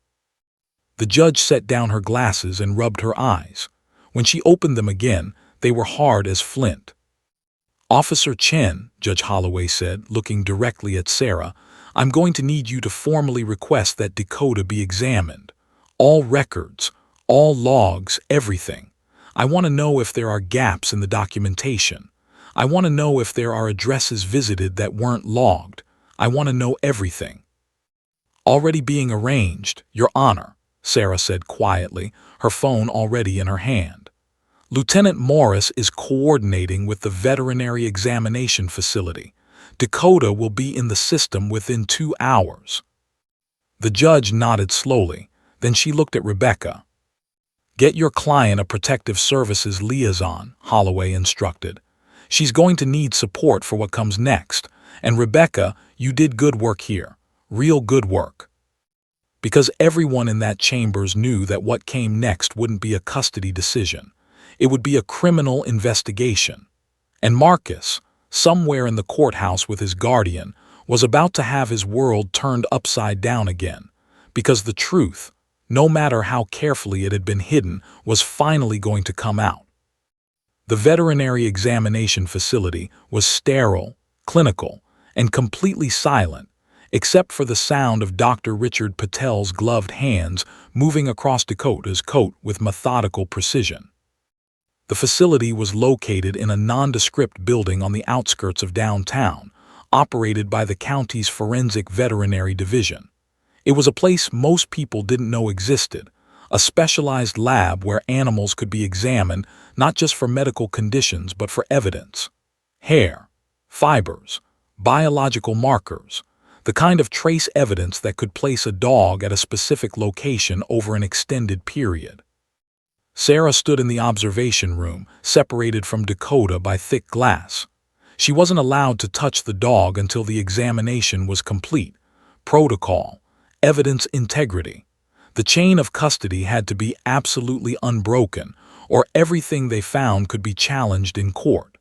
The judge set down her glasses and rubbed her eyes. When she opened them again, they were hard as flint. "Officer Chen," Judge Holloway said, looking directly at Sarah, "I'm going to need you to formally request that Dakota be examined. All records, all logs, everything. I want to know if there are gaps in the documentation. I want to know if there are addresses visited that weren't logged. I want to know everything." "Already being arranged, Your Honor," Sarah said quietly, her phone already in her hand. "Lieutenant Morris is coordinating with the veterinary examination facility. Dakota will be in the system within 2 hours." The judge nodded slowly, then she looked at Rebecca. "Get your client a protective services liaison," Holloway instructed. "She's going to need support for what comes next. And Rebecca, you did good work here, real good work." Because everyone in that chambers knew that what came next wouldn't be a custody decision. It would be a criminal investigation. And Marcus, somewhere in the courthouse with his guardian, was about to have his world turned upside down again, because the truth, no matter how carefully it had been hidden, was finally going to come out. The veterinary examination facility was sterile, clinical, and completely silent, except for the sound of Dr. Richard Patel's gloved hands moving across Dakota's coat with methodical precision. The facility was located in a nondescript building on the outskirts of downtown, operated by the county's Forensic Veterinary Division. It was a place most people didn't know existed, a specialized lab where animals could be examined not just for medical conditions but for evidence. Hair, fibers, biological markers, the kind of trace evidence that could place a dog at a specific location over an extended period. Sarah stood in the observation room, separated from Dakota by thick glass. She wasn't allowed to touch the dog until the examination was complete. Protocol, evidence integrity. The chain of custody had to be absolutely unbroken, or everything they found could be challenged in court.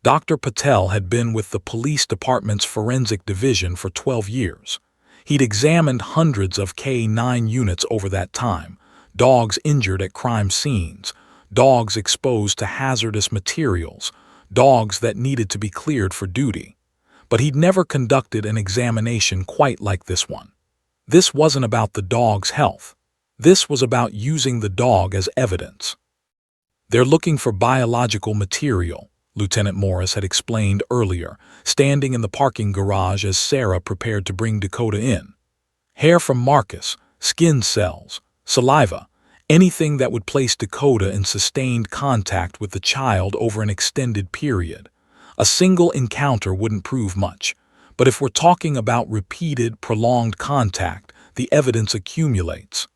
Dr. Patel had been with the police department's forensic division for 12 years. He'd examined hundreds of K-9 units over that time, dogs injured at crime scenes, dogs exposed to hazardous materials, dogs that needed to be cleared for duty. But he'd never conducted an examination quite like this one. This wasn't about the dog's health. This was about using the dog as evidence. "They're looking for biological material," Lieutenant Morris had explained earlier, standing in the parking garage as Sarah prepared to bring Dakota in. "Hair from Marcus, skin cells, saliva, anything that would place Dakota in sustained contact with the child over an extended period. A single encounter wouldn't prove much, but if we're talking about repeated, prolonged contact, the evidence accumulates."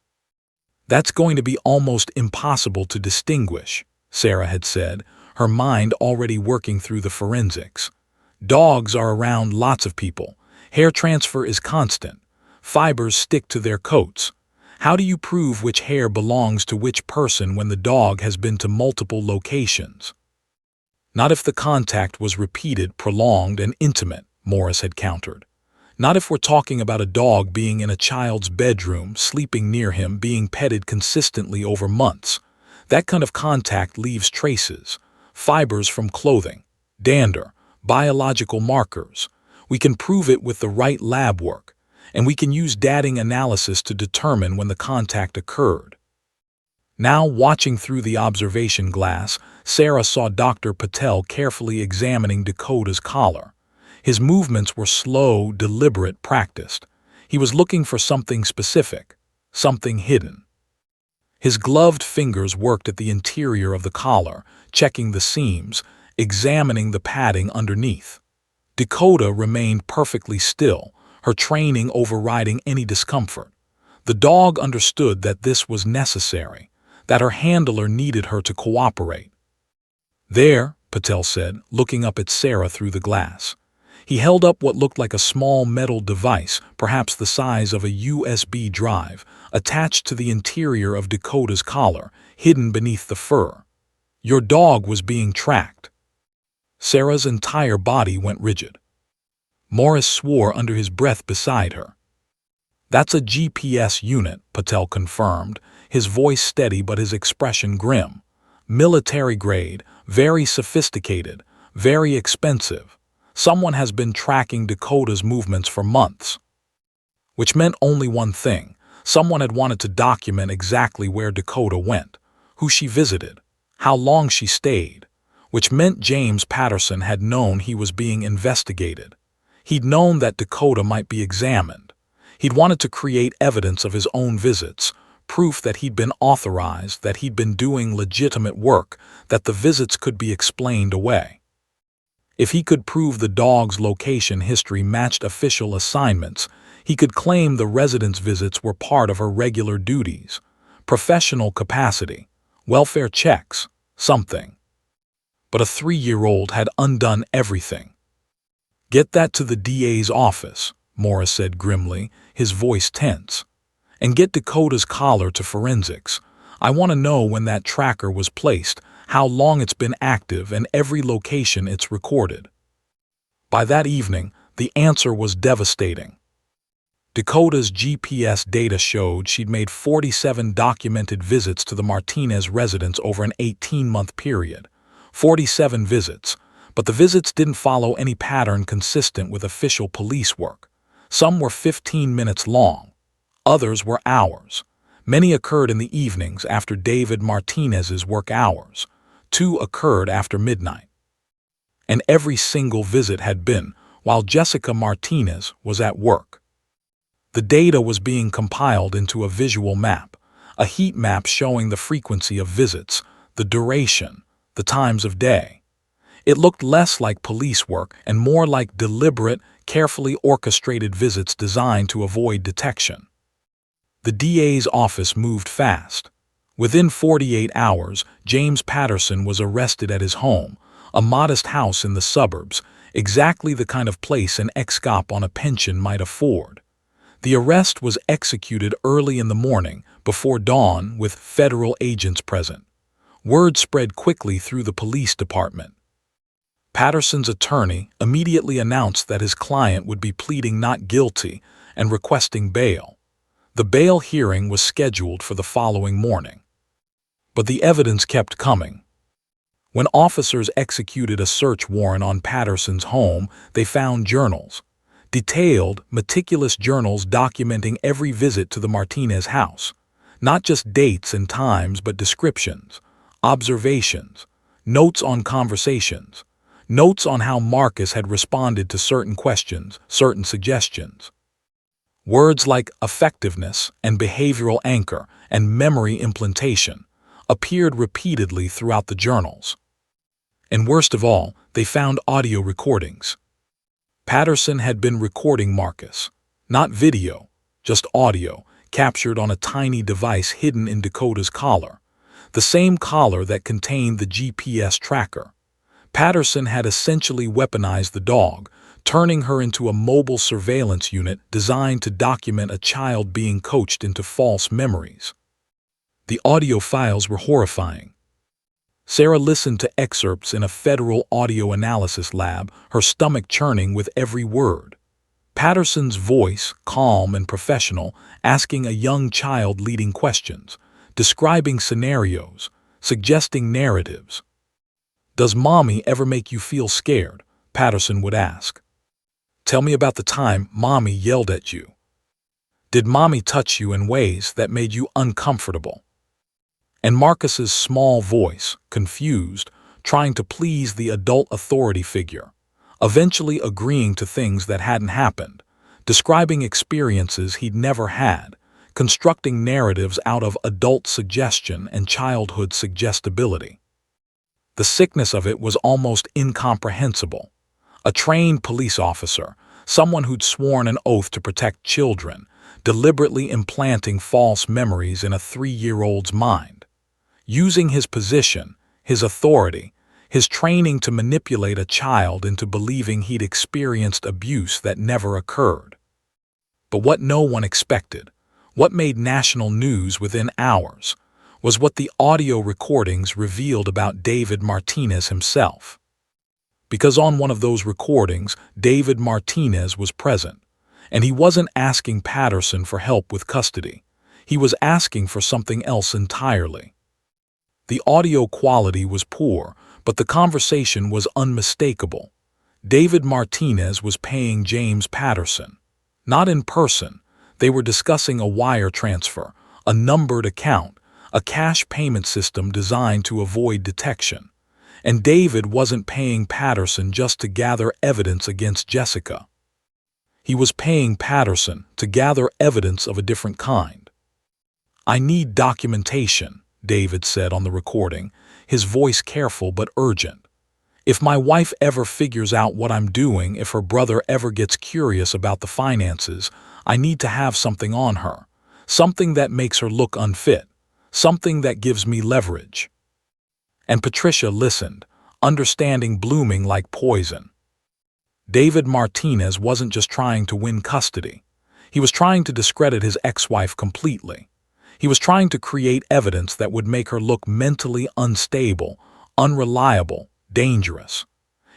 "That's going to be almost impossible to distinguish," Sarah had said, her mind already working through the forensics. "Dogs are around lots of people. Hair transfer is constant. Fibers stick to their coats. How do you prove which hair belongs to which person when the dog has been to multiple locations?" "Not if the contact was repeated, prolonged, and intimate," Morris had countered. "Not if we're talking about a dog being in a child's bedroom, sleeping near him, being petted consistently over months. That kind of contact leaves traces, fibers from clothing, dander, biological markers. We can prove it with the right lab work, and we can use dating analysis to determine when the contact occurred." Now, watching through the observation glass, Sarah saw Dr. Patel carefully examining Dakota's collar. His movements were slow, deliberate, practiced. He was looking for something specific, something hidden. His gloved fingers worked at the interior of the collar, checking the seams, examining the padding underneath. Dakota remained perfectly still, her training overriding any discomfort. The dog understood that this was necessary, that her handler needed her to cooperate. "There," Patel said, looking up at Sarah through the glass. He held up what looked like a small metal device, perhaps the size of a USB drive, attached to the interior of Dakota's collar, hidden beneath the fur. "Your dog was being tracked." Sarah's entire body went rigid. Morris swore under his breath beside her. "That's a GPS unit," Patel confirmed, his voice steady but his expression grim. "Military grade, very sophisticated, very expensive. Someone has been tracking Dakota's movements for months." Which meant only one thing. Someone had wanted to document exactly where Dakota went, who she visited, how long she stayed. Which meant James Patterson had known he was being investigated. He'd known that Dakota might be examined. He'd wanted to create evidence of his own visits, proof that he'd been authorized, that he'd been doing legitimate work, that the visits could be explained away. If he could prove the dog's location history matched official assignments, he could claim the resident's visits were part of her regular duties. Professional capacity, welfare checks, something. But a 3-year-old had undone everything. "Get that to the DA's office," Morris said grimly, his voice tense. "And get Dakota's collar to forensics. I want to know when that tracker was placed, how long it's been active, and every location it's recorded." By that evening, the answer was devastating. Dakota's GPS data showed she'd made 47 documented visits to the Martinez residence over an 18-month period. 47 visits, but the visits didn't follow any pattern consistent with official police work. Some were 15 minutes long. Others were hours. Many occurred in the evenings after David Martinez's work hours. 2 occurred after midnight. And every single visit had been while Jessica Martinez was at work. The data was being compiled into a visual map, a heat map showing the frequency of visits, the duration, the times of day. It looked less like police work and more like deliberate, carefully orchestrated visits designed to avoid detection. The DA's office moved fast. Within 48 hours, James Patterson was arrested at his home, a modest house in the suburbs, exactly the kind of place an ex-cop on a pension might afford. The arrest was executed early in the morning, before dawn, with federal agents present. Word spread quickly through the police department. Patterson's attorney immediately announced that his client would be pleading not guilty and requesting bail. The bail hearing was scheduled for the following morning. But the evidence kept coming. When officers executed a search warrant on Patterson's home, they found journals. Detailed, meticulous journals documenting every visit to the Martinez house. Not just dates and times, but descriptions, observations, notes on conversations, notes on how Marcus had responded to certain questions, certain suggestions. Words like effectiveness and behavioral anchor and memory implantation appeared repeatedly throughout the journals. And worst of all, they found audio recordings. Patterson had been recording Marcus. Not video, just audio, captured on a tiny device hidden in Dakota's collar. The same collar that contained the GPS tracker. Patterson had essentially weaponized the dog, turning her into a mobile surveillance unit designed to document a child being coached into false memories. The audio files were horrifying. Sarah listened to excerpts in a federal audio analysis lab, her stomach churning with every word. Patterson's voice, calm and professional, asking a young child leading questions, describing scenarios, suggesting narratives. "Does mommy ever make you feel scared?" Patterson would ask. "Tell me about the time mommy yelled at you. Did mommy touch you in ways that made you uncomfortable?" And Marcus's small voice, confused, trying to please the adult authority figure, eventually agreeing to things that hadn't happened, describing experiences he'd never had, constructing narratives out of adult suggestion and childhood suggestibility. The sickness of it was almost incomprehensible. A trained police officer, someone who'd sworn an oath to protect children, deliberately implanting false memories in a 3-year-old's mind. Using his position, his authority, his training to manipulate a child into believing he'd experienced abuse that never occurred. But what no one expected, what made national news within hours, was what the audio recordings revealed about David Martinez himself. Because on one of those recordings, David Martinez was present, and he wasn't asking Patterson for help with custody. He was asking for something else entirely. The audio quality was poor, but the conversation was unmistakable. David Martinez was paying James Patterson. Not in person, they were discussing a wire transfer, a numbered account, a cash payment system designed to avoid detection. And David wasn't paying Patterson just to gather evidence against Jessica. He was paying Patterson to gather evidence of a different kind. "I need documentation," David said on the recording, his voice careful but urgent. "If my wife ever figures out what I'm doing, if her brother ever gets curious about the finances, I need to have something on her, something that makes her look unfit, something that gives me leverage." And Patricia listened, understanding blooming like poison. David Martinez wasn't just trying to win custody. He was trying to discredit his ex-wife completely. He was trying to create evidence that would make her look mentally unstable, unreliable, dangerous.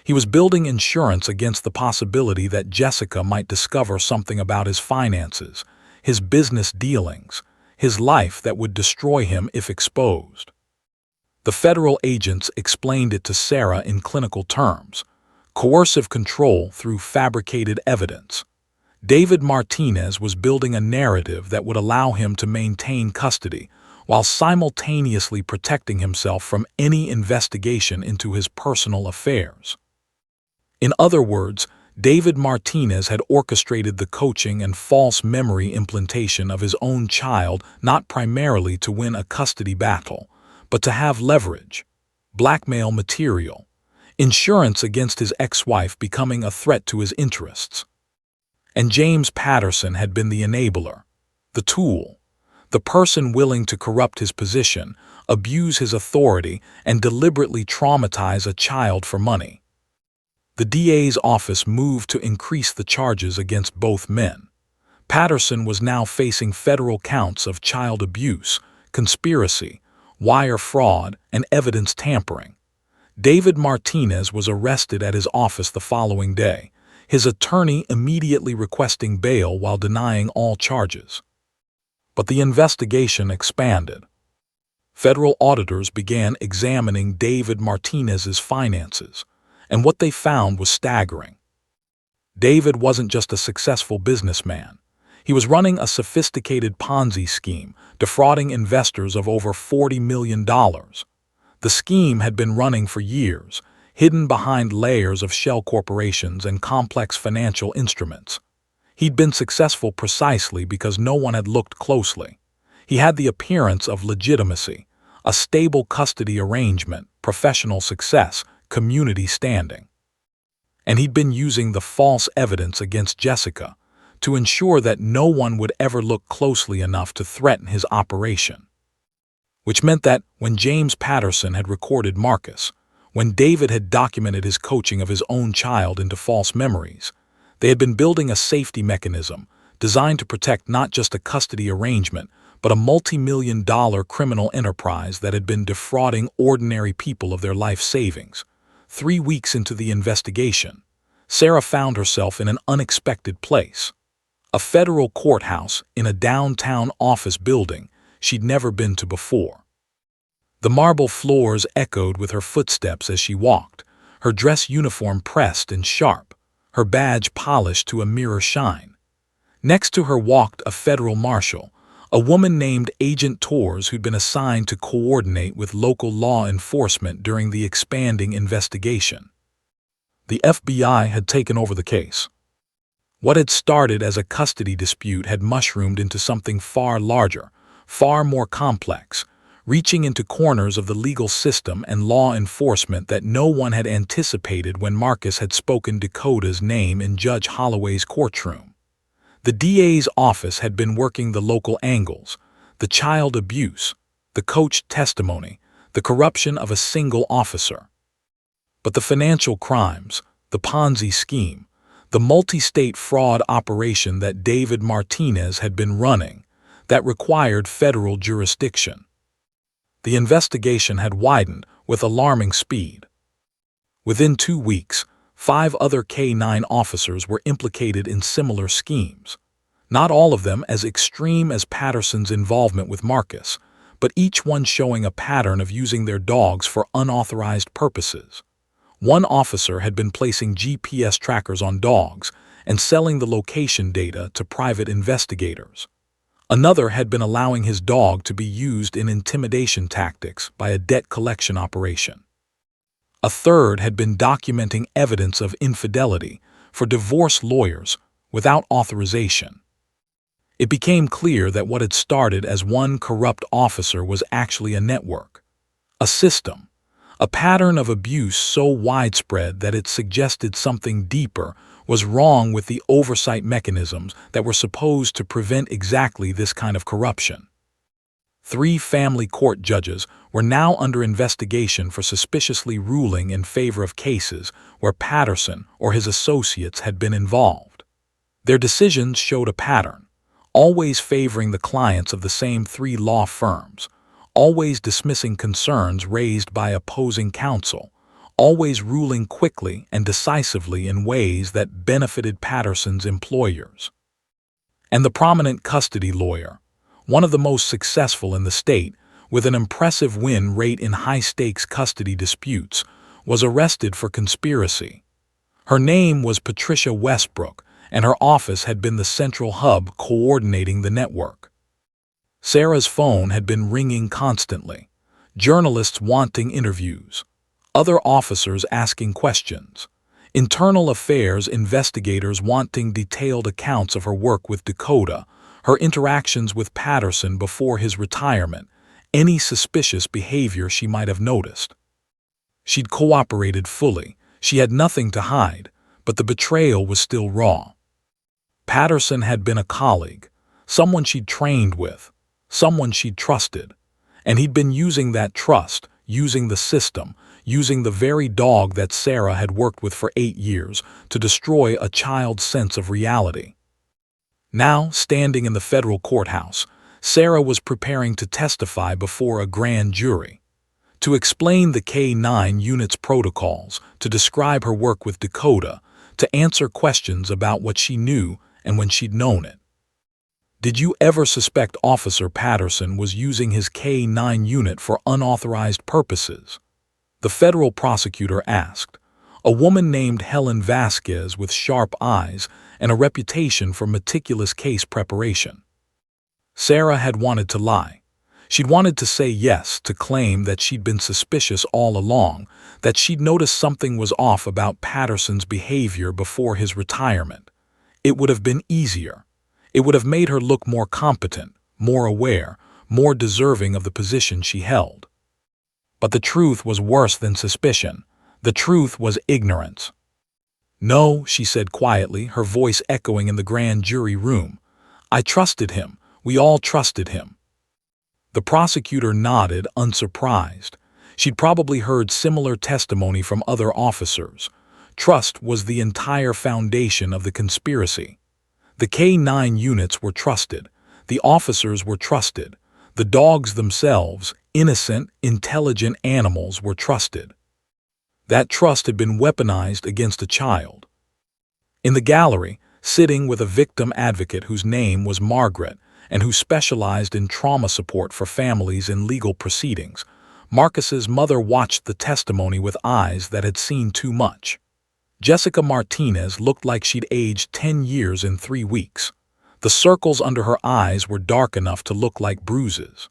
He was building insurance against the possibility that Jessica might discover something about his finances, his business dealings, his life that would destroy him if exposed. The federal agents explained it to Sarah in clinical terms: coercive control through fabricated evidence. David Martinez was building a narrative that would allow him to maintain custody, while simultaneously protecting himself from any investigation into his personal affairs. In other words, David Martinez had orchestrated the coaching and false memory implantation of his own child not primarily to win a custody battle, but to have leverage, blackmail material, insurance against his ex-wife becoming a threat to his interests. And James Patterson had been the enabler, the tool, the person willing to corrupt his position, abuse his authority, and deliberately traumatize a child for money. The DA's office moved to increase the charges against both men. Patterson was now facing federal counts of child abuse, conspiracy, wire fraud, and evidence tampering. David Martinez was arrested at his office the following day, his attorney immediately requesting bail while denying all charges. But the investigation expanded. Federal auditors began examining David Martinez's finances, and what they found was staggering. David wasn't just a successful businessman. He was running a sophisticated Ponzi scheme, defrauding investors of over $40 million. The scheme had been running for years, hidden behind layers of shell corporations and complex financial instruments. He'd been successful precisely because no one had looked closely. He had the appearance of legitimacy, a stable custody arrangement, professional success, community standing. And he'd been using the false evidence against Jessica to ensure that no one would ever look closely enough to threaten his operation. Which meant that when James Patterson had recorded Marcus, when David had documented his coaching of his own child into false memories, they had been building a safety mechanism designed to protect not just a custody arrangement, but a multi-million-dollar criminal enterprise that had been defrauding ordinary people of their life savings. 3 weeks into the investigation, Sarah found herself in an unexpected place. A federal courthouse in a downtown office building she'd never been to before. The marble floors echoed with her footsteps as she walked, her dress uniform pressed and sharp, her badge polished to a mirror shine. Next to her walked a federal marshal, a woman named Agent Torres who'd been assigned to coordinate with local law enforcement during the expanding investigation. The FBI had taken over the case. What had started as a custody dispute had mushroomed into something far larger, far more complex, reaching into corners of the legal system and law enforcement that no one had anticipated when Marcus had spoken Dakota's name in Judge Holloway's courtroom. The DA's office had been working the local angles, the child abuse, the coached testimony, the corruption of a single officer. But the financial crimes, the Ponzi scheme, the multi-state fraud operation that David Martinez had been running, that required federal jurisdiction. The investigation had widened with alarming speed. Within 2 weeks, 5 other K-9 officers were implicated in similar schemes. Not all of them as extreme as Patterson's involvement with Marcus, but each one showing a pattern of using their dogs for unauthorized purposes. One officer had been placing GPS trackers on dogs and selling the location data to private investigators. Another had been allowing his dog to be used in intimidation tactics by a debt collection operation. A third had been documenting evidence of infidelity for divorce lawyers without authorization. It became clear that what had started as one corrupt officer was actually a network, a system, a pattern of abuse so widespread that it suggested something deeper was wrong with the oversight mechanisms that were supposed to prevent exactly this kind of corruption. 3 family court judges were now under investigation for suspiciously ruling in favor of cases where Patterson or his associates had been involved. Their decisions showed a pattern, always favoring the clients of the same 3 law firms, always dismissing concerns raised by opposing counsel, always ruling quickly and decisively in ways that benefited Patterson's employers. And the prominent custody lawyer, one of the most successful in the state, with an impressive win rate in high-stakes custody disputes, was arrested for conspiracy. Her name was Patricia Westbrook, and her office had been the central hub coordinating the network. Sarah's phone had been ringing constantly. Journalists wanting interviews. Other officers asking questions. Internal affairs investigators wanting detailed accounts of her work with Dakota, her interactions with Patterson before his retirement, any suspicious behavior she might have noticed. She'd cooperated fully. She had nothing to hide, but the betrayal was still raw. Patterson had been a colleague, someone she'd trained with, someone she'd trusted, and he'd been using that trust, using the system, using the very dog that Sarah had worked with for 8 years to destroy a child's sense of reality. Now, standing in the federal courthouse, Sarah was preparing to testify before a grand jury, to explain the K-9 unit's protocols, to describe her work with Dakota, to answer questions about what she knew and when she'd known it. Did you ever suspect Officer Patterson was using his K-9 unit for unauthorized purposes? The federal prosecutor asked. A woman named Helen Vasquez with sharp eyes and a reputation for meticulous case preparation. Sarah had wanted to lie. She'd wanted to say yes, to claim that she'd been suspicious all along, that she'd noticed something was off about Patterson's behavior before his retirement. It would have been easier. It would have made her look more competent, more aware, more deserving of the position she held. But the truth was worse than suspicion. The truth was ignorance. No, she said quietly, her voice echoing in the grand jury room. I trusted him. We all trusted him. The prosecutor nodded, unsurprised. She'd probably heard similar testimony from other officers. Trust was the entire foundation of the conspiracy. The K-9 units were trusted. The officers were trusted. The dogs themselves, innocent, intelligent animals, were trusted. That trust had been weaponized against a child. In the gallery, sitting with a victim advocate whose name was Margaret and who specialized in trauma support for families in legal proceedings, Marcus's mother watched the testimony with eyes that had seen too much. Jessica Martinez looked like she'd aged 10 years in 3 weeks. The circles under her eyes were dark enough to look like bruises.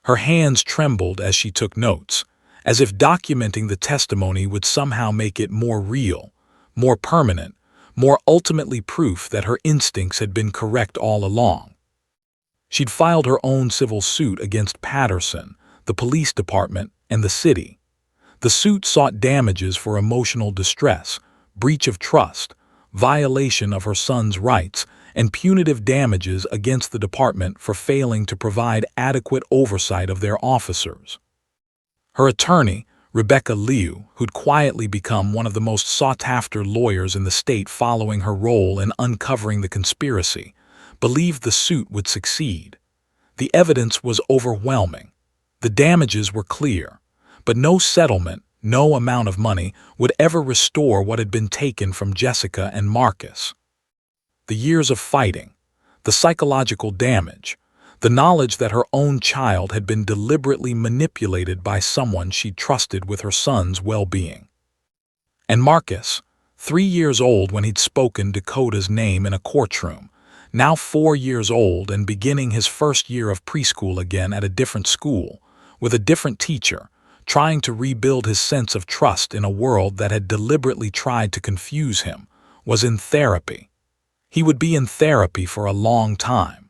Her hands trembled as she took notes, as if documenting the testimony would somehow make it more real, more permanent, more ultimately proof that her instincts had been correct all along. She'd filed her own civil suit against Patterson, the police department, and the city. The suit sought damages for emotional distress, breach of trust, violation of her son's rights, and punitive damages against the department for failing to provide adequate oversight of their officers. Her attorney, Rebecca Liu, who'd quietly become one of the most sought-after lawyers in the state following her role in uncovering the conspiracy, believed the suit would succeed. The evidence was overwhelming. The damages were clear, but no settlement, no amount of money would ever restore what had been taken from Jessica and Marcus. The years of fighting, the psychological damage, the knowledge that her own child had been deliberately manipulated by someone she trusted with her son's well-being. And Marcus, 3 years old when he'd spoken Dakota's name in a courtroom, now 4 years old and beginning his first year of preschool again at a different school, with a different teacher, trying to rebuild his sense of trust in a world that had deliberately tried to confuse him, was in therapy. He would be in therapy for a long time.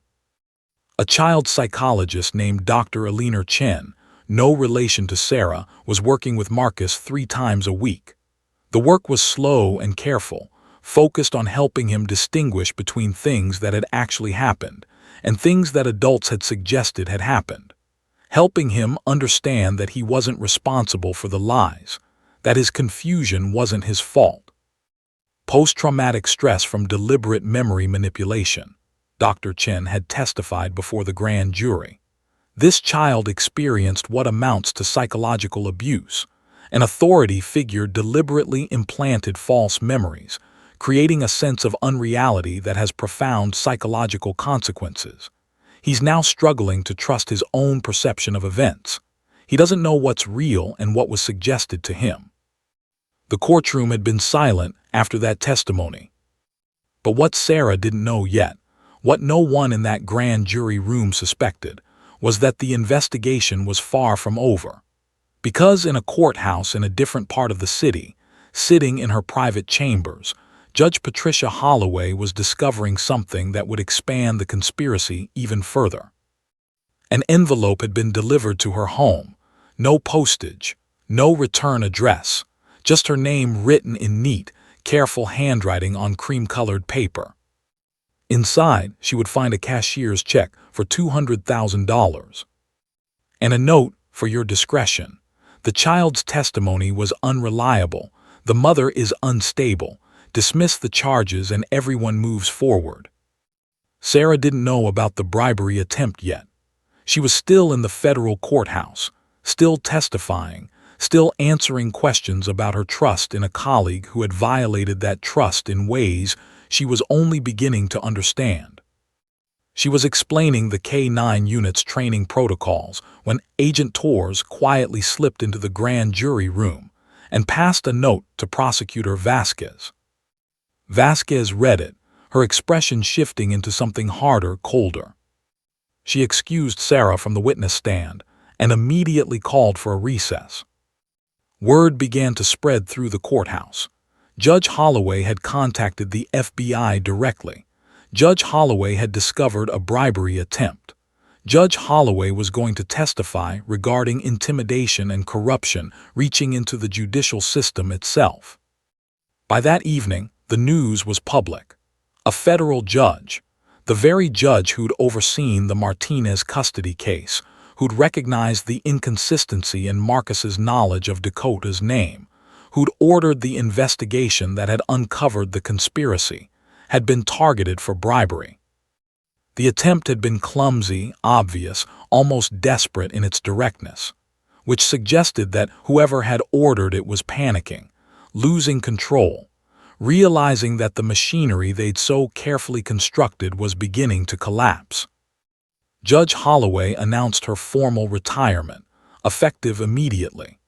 A child psychologist named Dr. Alina Chen, no relation to Sarah, was working with Marcus 3 times a week. The work was slow and careful, focused on helping him distinguish between things that had actually happened and things that adults had suggested had happened, helping him understand that he wasn't responsible for the lies, that his confusion wasn't his fault. Post-traumatic stress from deliberate memory manipulation, Dr. Chen had testified before the grand jury. This child experienced what amounts to psychological abuse. An authority figure deliberately implanted false memories, creating a sense of unreality that has profound psychological consequences. He's now struggling to trust his own perception of events. He doesn't know what's real and what was suggested to him. The courtroom had been silent after that testimony. But what Sarah didn't know yet What no one in that grand jury room suspected was that the investigation was far from over. Because in a courthouse in a different part of the city, sitting in her private chambers, Judge Patricia Holloway was discovering something that would expand the conspiracy even further. An envelope had been delivered to her home. No postage, no return address, just her name written in neat, careful handwriting on cream-colored paper. Inside, she would find a cashier's check for $200,000. And a note for your discretion. The child's testimony was unreliable. The mother is unstable. Dismiss the charges and everyone moves forward. Sarah didn't know about the bribery attempt yet. She was still in the federal courthouse, still testifying, still answering questions about her trust in a colleague who had violated that trust in ways she was only beginning to understand. She was explaining the K-9 unit's training protocols when Agent Torres quietly slipped into the grand jury room and passed a note to Prosecutor Vasquez. Vasquez read it, her expression shifting into something harder, colder. She excused Sarah from the witness stand and immediately called for a recess. Word began to spread through the courthouse. Judge Holloway had contacted the FBI directly. Judge Holloway had discovered a bribery attempt. Judge Holloway was going to testify regarding intimidation and corruption reaching into the judicial system itself. By that evening, the news was public. A federal judge, the very judge who'd overseen the Martinez custody case, who'd recognized the inconsistency in Marcus's knowledge of Dakota's name, who'd ordered the investigation that had uncovered the conspiracy, had been targeted for bribery. The attempt had been clumsy, obvious, almost desperate in its directness, which suggested that whoever had ordered it was panicking, losing control, realizing that the machinery they'd so carefully constructed was beginning to collapse. Judge Holloway announced her formal retirement, effective immediately.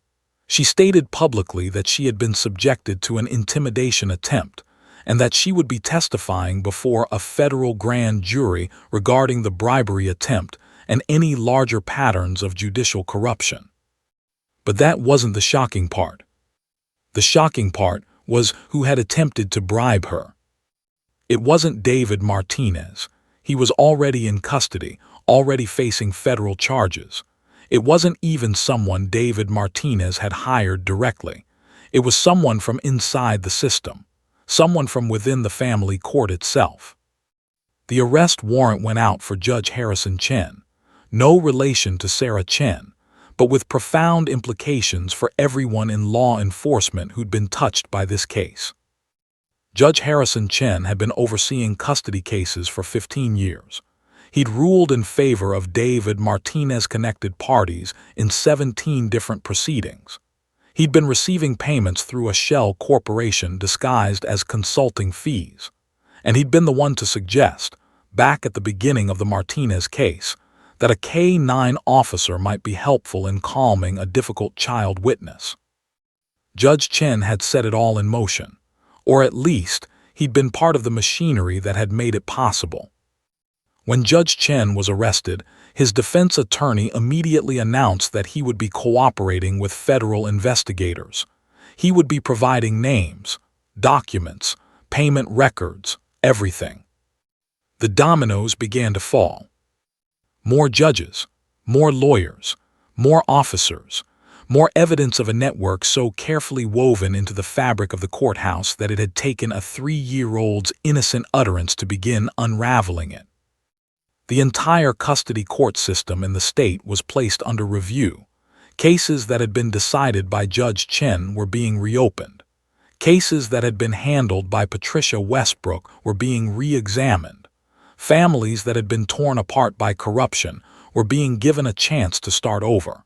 She stated publicly that she had been subjected to an intimidation attempt and that she would be testifying before a federal grand jury regarding the bribery attempt and any larger patterns of judicial corruption. But that wasn't the shocking part. The shocking part was who had attempted to bribe her. It wasn't David Martinez. He was already in custody, already facing federal charges. It wasn't even someone David Martinez had hired directly. It was someone from inside the system, someone from within the family court itself. The arrest warrant went out for Judge Harrison Chen, no relation to Sarah Chen, but with profound implications for everyone in law enforcement who'd been touched by this case. Judge Harrison Chen had been overseeing custody cases for 15 years. He'd ruled in favor of David Martinez-connected parties in 17 different proceedings. He'd been receiving payments through a shell corporation disguised as consulting fees. And he'd been the one to suggest, back at the beginning of the Martinez case, that a K-9 officer might be helpful in calming a difficult child witness. Judge Chen had set it all in motion, or at least he'd been part of the machinery that had made it possible. When Judge Chen was arrested, his defense attorney immediately announced that he would be cooperating with federal investigators. He would be providing names, documents, payment records, everything. The dominoes began to fall. More judges, more lawyers, more officers, more evidence of a network so carefully woven into the fabric of the courthouse that it had taken a 3-year-old's innocent utterance to begin unraveling it. The entire custody court system in the state was placed under review. Cases that had been decided by Judge Chen were being reopened. Cases that had been handled by Patricia Westbrook were being re-examined. Families that had been torn apart by corruption were being given a chance to start over.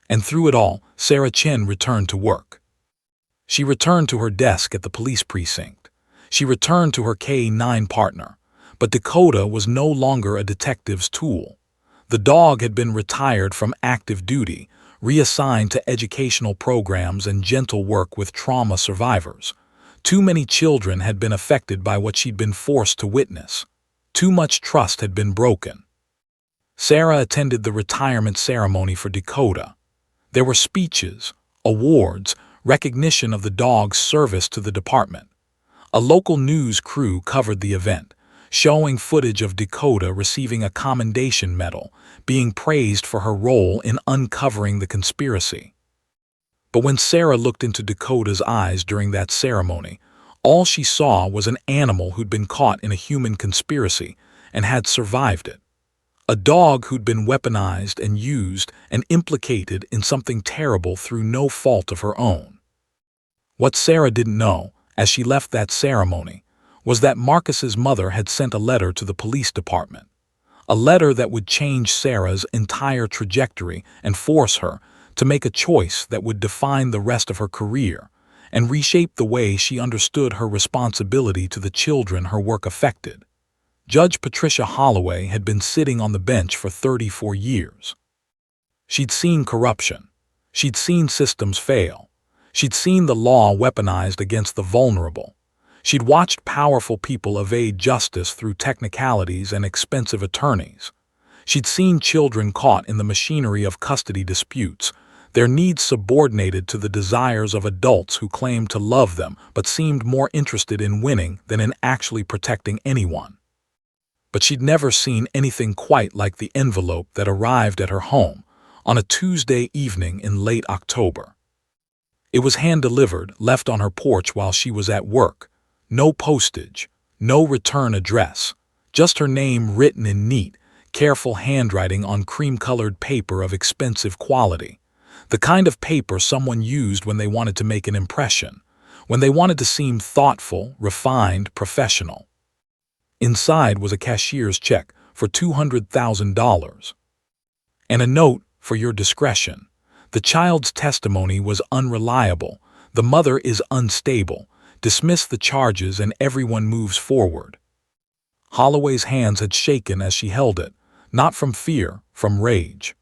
And through it all, Sarah Chen returned to work. She returned to her desk at the police precinct. She returned to her K-9 partner. But Dakota was no longer a detective's tool. The dog had been retired from active duty, reassigned to educational programs and gentle work with trauma survivors. Too many children had been affected by what she'd been forced to witness. Too much trust had been broken. Sarah attended the retirement ceremony for Dakota. There were speeches, awards, recognition of the dog's service to the department. A local news crew covered the event, showing footage of Dakota receiving a commendation medal, being praised for her role in uncovering the conspiracy. But when Sarah looked into Dakota's eyes during that ceremony, all she saw was an animal who'd been caught in a human conspiracy and had survived it. A dog who'd been weaponized and used and implicated in something terrible through no fault of her own. What Sarah didn't know, as she left that ceremony, was that Marcus's mother had sent a letter to the police department. A letter that would change Sarah's entire trajectory and force her to make a choice that would define the rest of her career and reshape the way she understood her responsibility to the children her work affected. Judge Patricia Holloway had been sitting on the bench for 34 years. She'd seen corruption. She'd seen systems fail. She'd seen the law weaponized against the vulnerable. She'd watched powerful people evade justice through technicalities and expensive attorneys. She'd seen children caught in the machinery of custody disputes, their needs subordinated to the desires of adults who claimed to love them but seemed more interested in winning than in actually protecting anyone. But she'd never seen anything quite like the envelope that arrived at her home on a Tuesday evening in late October. It was hand-delivered, left on her porch while she was at work. No postage, no return address, just her name written in neat, careful handwriting on cream-colored paper of expensive quality. The kind of paper someone used when they wanted to make an impression, when they wanted to seem thoughtful, refined, professional. Inside was a cashier's check for $200,000. And a note for your discretion. The child's testimony was unreliable. The mother is unstable. Dismiss the charges and everyone moves forward. Holloway's hands had shaken as she held it, not from fear, from rage.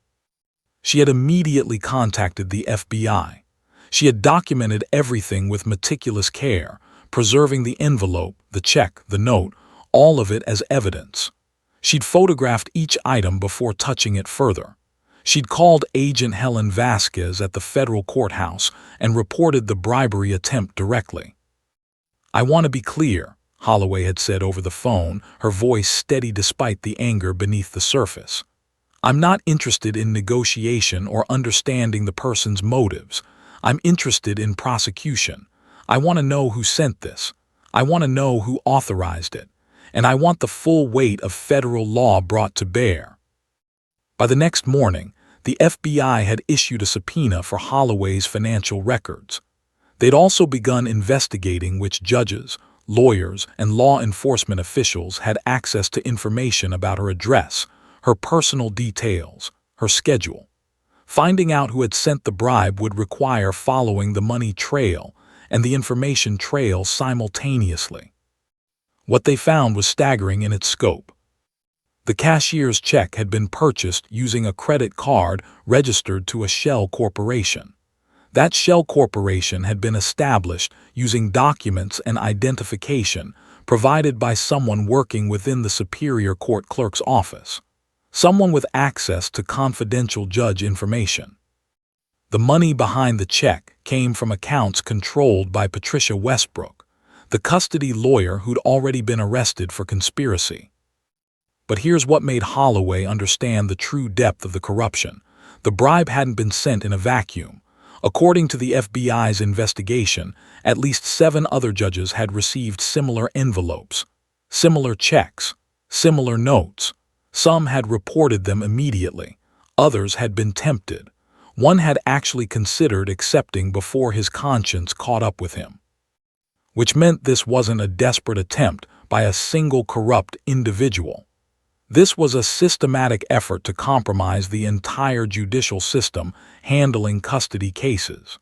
She had immediately contacted the FBI. She had documented everything with meticulous care, preserving the envelope, the check, the note, all of it as evidence. She'd photographed each item before touching it further. She'd called Agent Helen Vasquez at the federal courthouse and reported the bribery attempt directly. "I want to be clear," Holloway had said over the phone, her voice steady despite the anger beneath the surface. "I'm not interested in negotiation or understanding the person's motives. I'm interested in prosecution. I want to know who sent this. I want to know who authorized it. And I want the full weight of federal law brought to bear." By the next morning, the FBI had issued a subpoena for Holloway's financial records. They'd also begun investigating which judges, lawyers, and law enforcement officials had access to information about her address, her personal details, her schedule. Finding out who had sent the bribe would require following the money trail and the information trail simultaneously. What they found was staggering in its scope. The cashier's check had been purchased using a credit card registered to a shell corporation. That shell corporation had been established using documents and identification provided by someone working within the Superior Court clerk's office, someone with access to confidential judge information. The money behind the check came from accounts controlled by Patricia Westbrook, the custody lawyer who'd already been arrested for conspiracy. But here's what made Holloway understand the true depth of the corruption. The bribe hadn't been sent in a vacuum. According to the FBI's investigation, at least 7 other judges had received similar envelopes, similar checks, similar notes. Some had reported them immediately. Others had been tempted. One had actually considered accepting before his conscience caught up with him. Which meant this wasn't a desperate attempt by a single corrupt individual. This was a systematic effort to compromise the entire judicial system handling custody cases.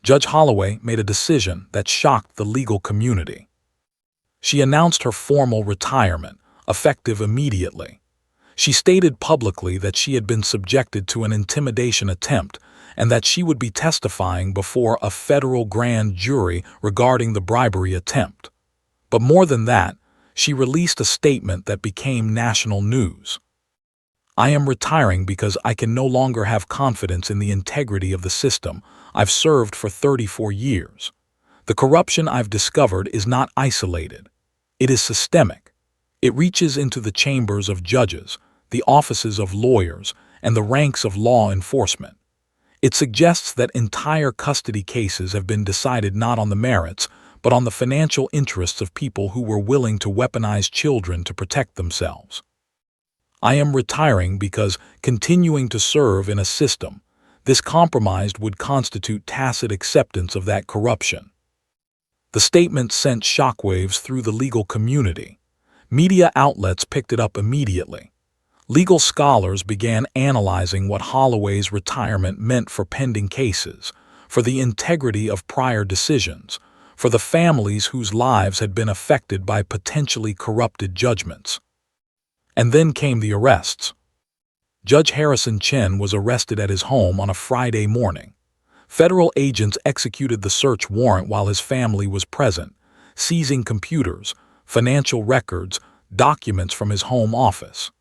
Judge Holloway made a decision that shocked the legal community. She announced her formal retirement, effective immediately. She stated publicly that she had been subjected to an intimidation attempt and that she would be testifying before a federal grand jury regarding the bribery attempt. But more than that, she released a statement that became national news. "I am retiring because I can no longer have confidence in the integrity of the system I've served for 34 years. The corruption I've discovered is not isolated. It is systemic. It reaches into the chambers of judges, the offices of lawyers, and the ranks of law enforcement. It suggests that entire custody cases have been decided not on the merits, but on the financial interests of people who were willing to weaponize children to protect themselves. I am retiring because continuing to serve in a system this compromised would constitute tacit acceptance of that corruption." The statement sent shockwaves through the legal community. Media outlets picked it up immediately. Legal scholars began analyzing what Holloway's retirement meant for pending cases, for the integrity of prior decisions, for the families whose lives had been affected by potentially corrupted judgments. And then came the arrests. Judge Harrison Chen was arrested at his home on a Friday morning. Federal agents executed the search warrant while his family was present, seizing computers, financial records, documents from his home office.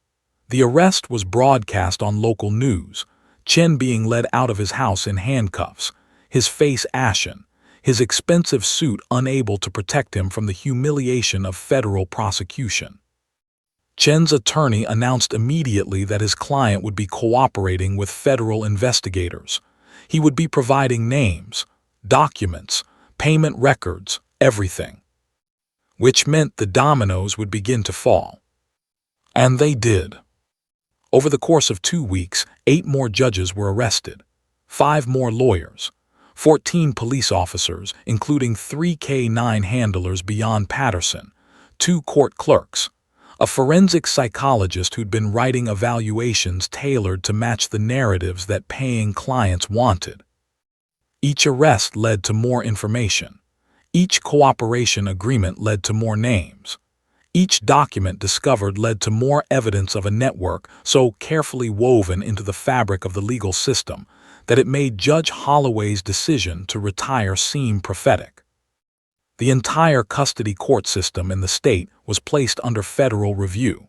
The arrest was broadcast on local news, Chen being led out of his house in handcuffs, his face ashen, his expensive suit unable to protect him from the humiliation of federal prosecution. Chen's attorney announced immediately that his client would be cooperating with federal investigators. He would be providing names, documents, payment records, everything. Which meant the dominoes would begin to fall. And they did. Over the course of 2 weeks, 8 more judges were arrested, 5 more lawyers, 14 police officers, including 3 K-9 handlers beyond Patterson, 2 court clerks, a forensic psychologist who'd been writing evaluations tailored to match the narratives that paying clients wanted. Each arrest led to more information. Each cooperation agreement led to more names. Each document discovered led to more evidence of a network so carefully woven into the fabric of the legal system that it made Judge Holloway's decision to retire seem prophetic. The entire custody court system in the state was placed under federal review.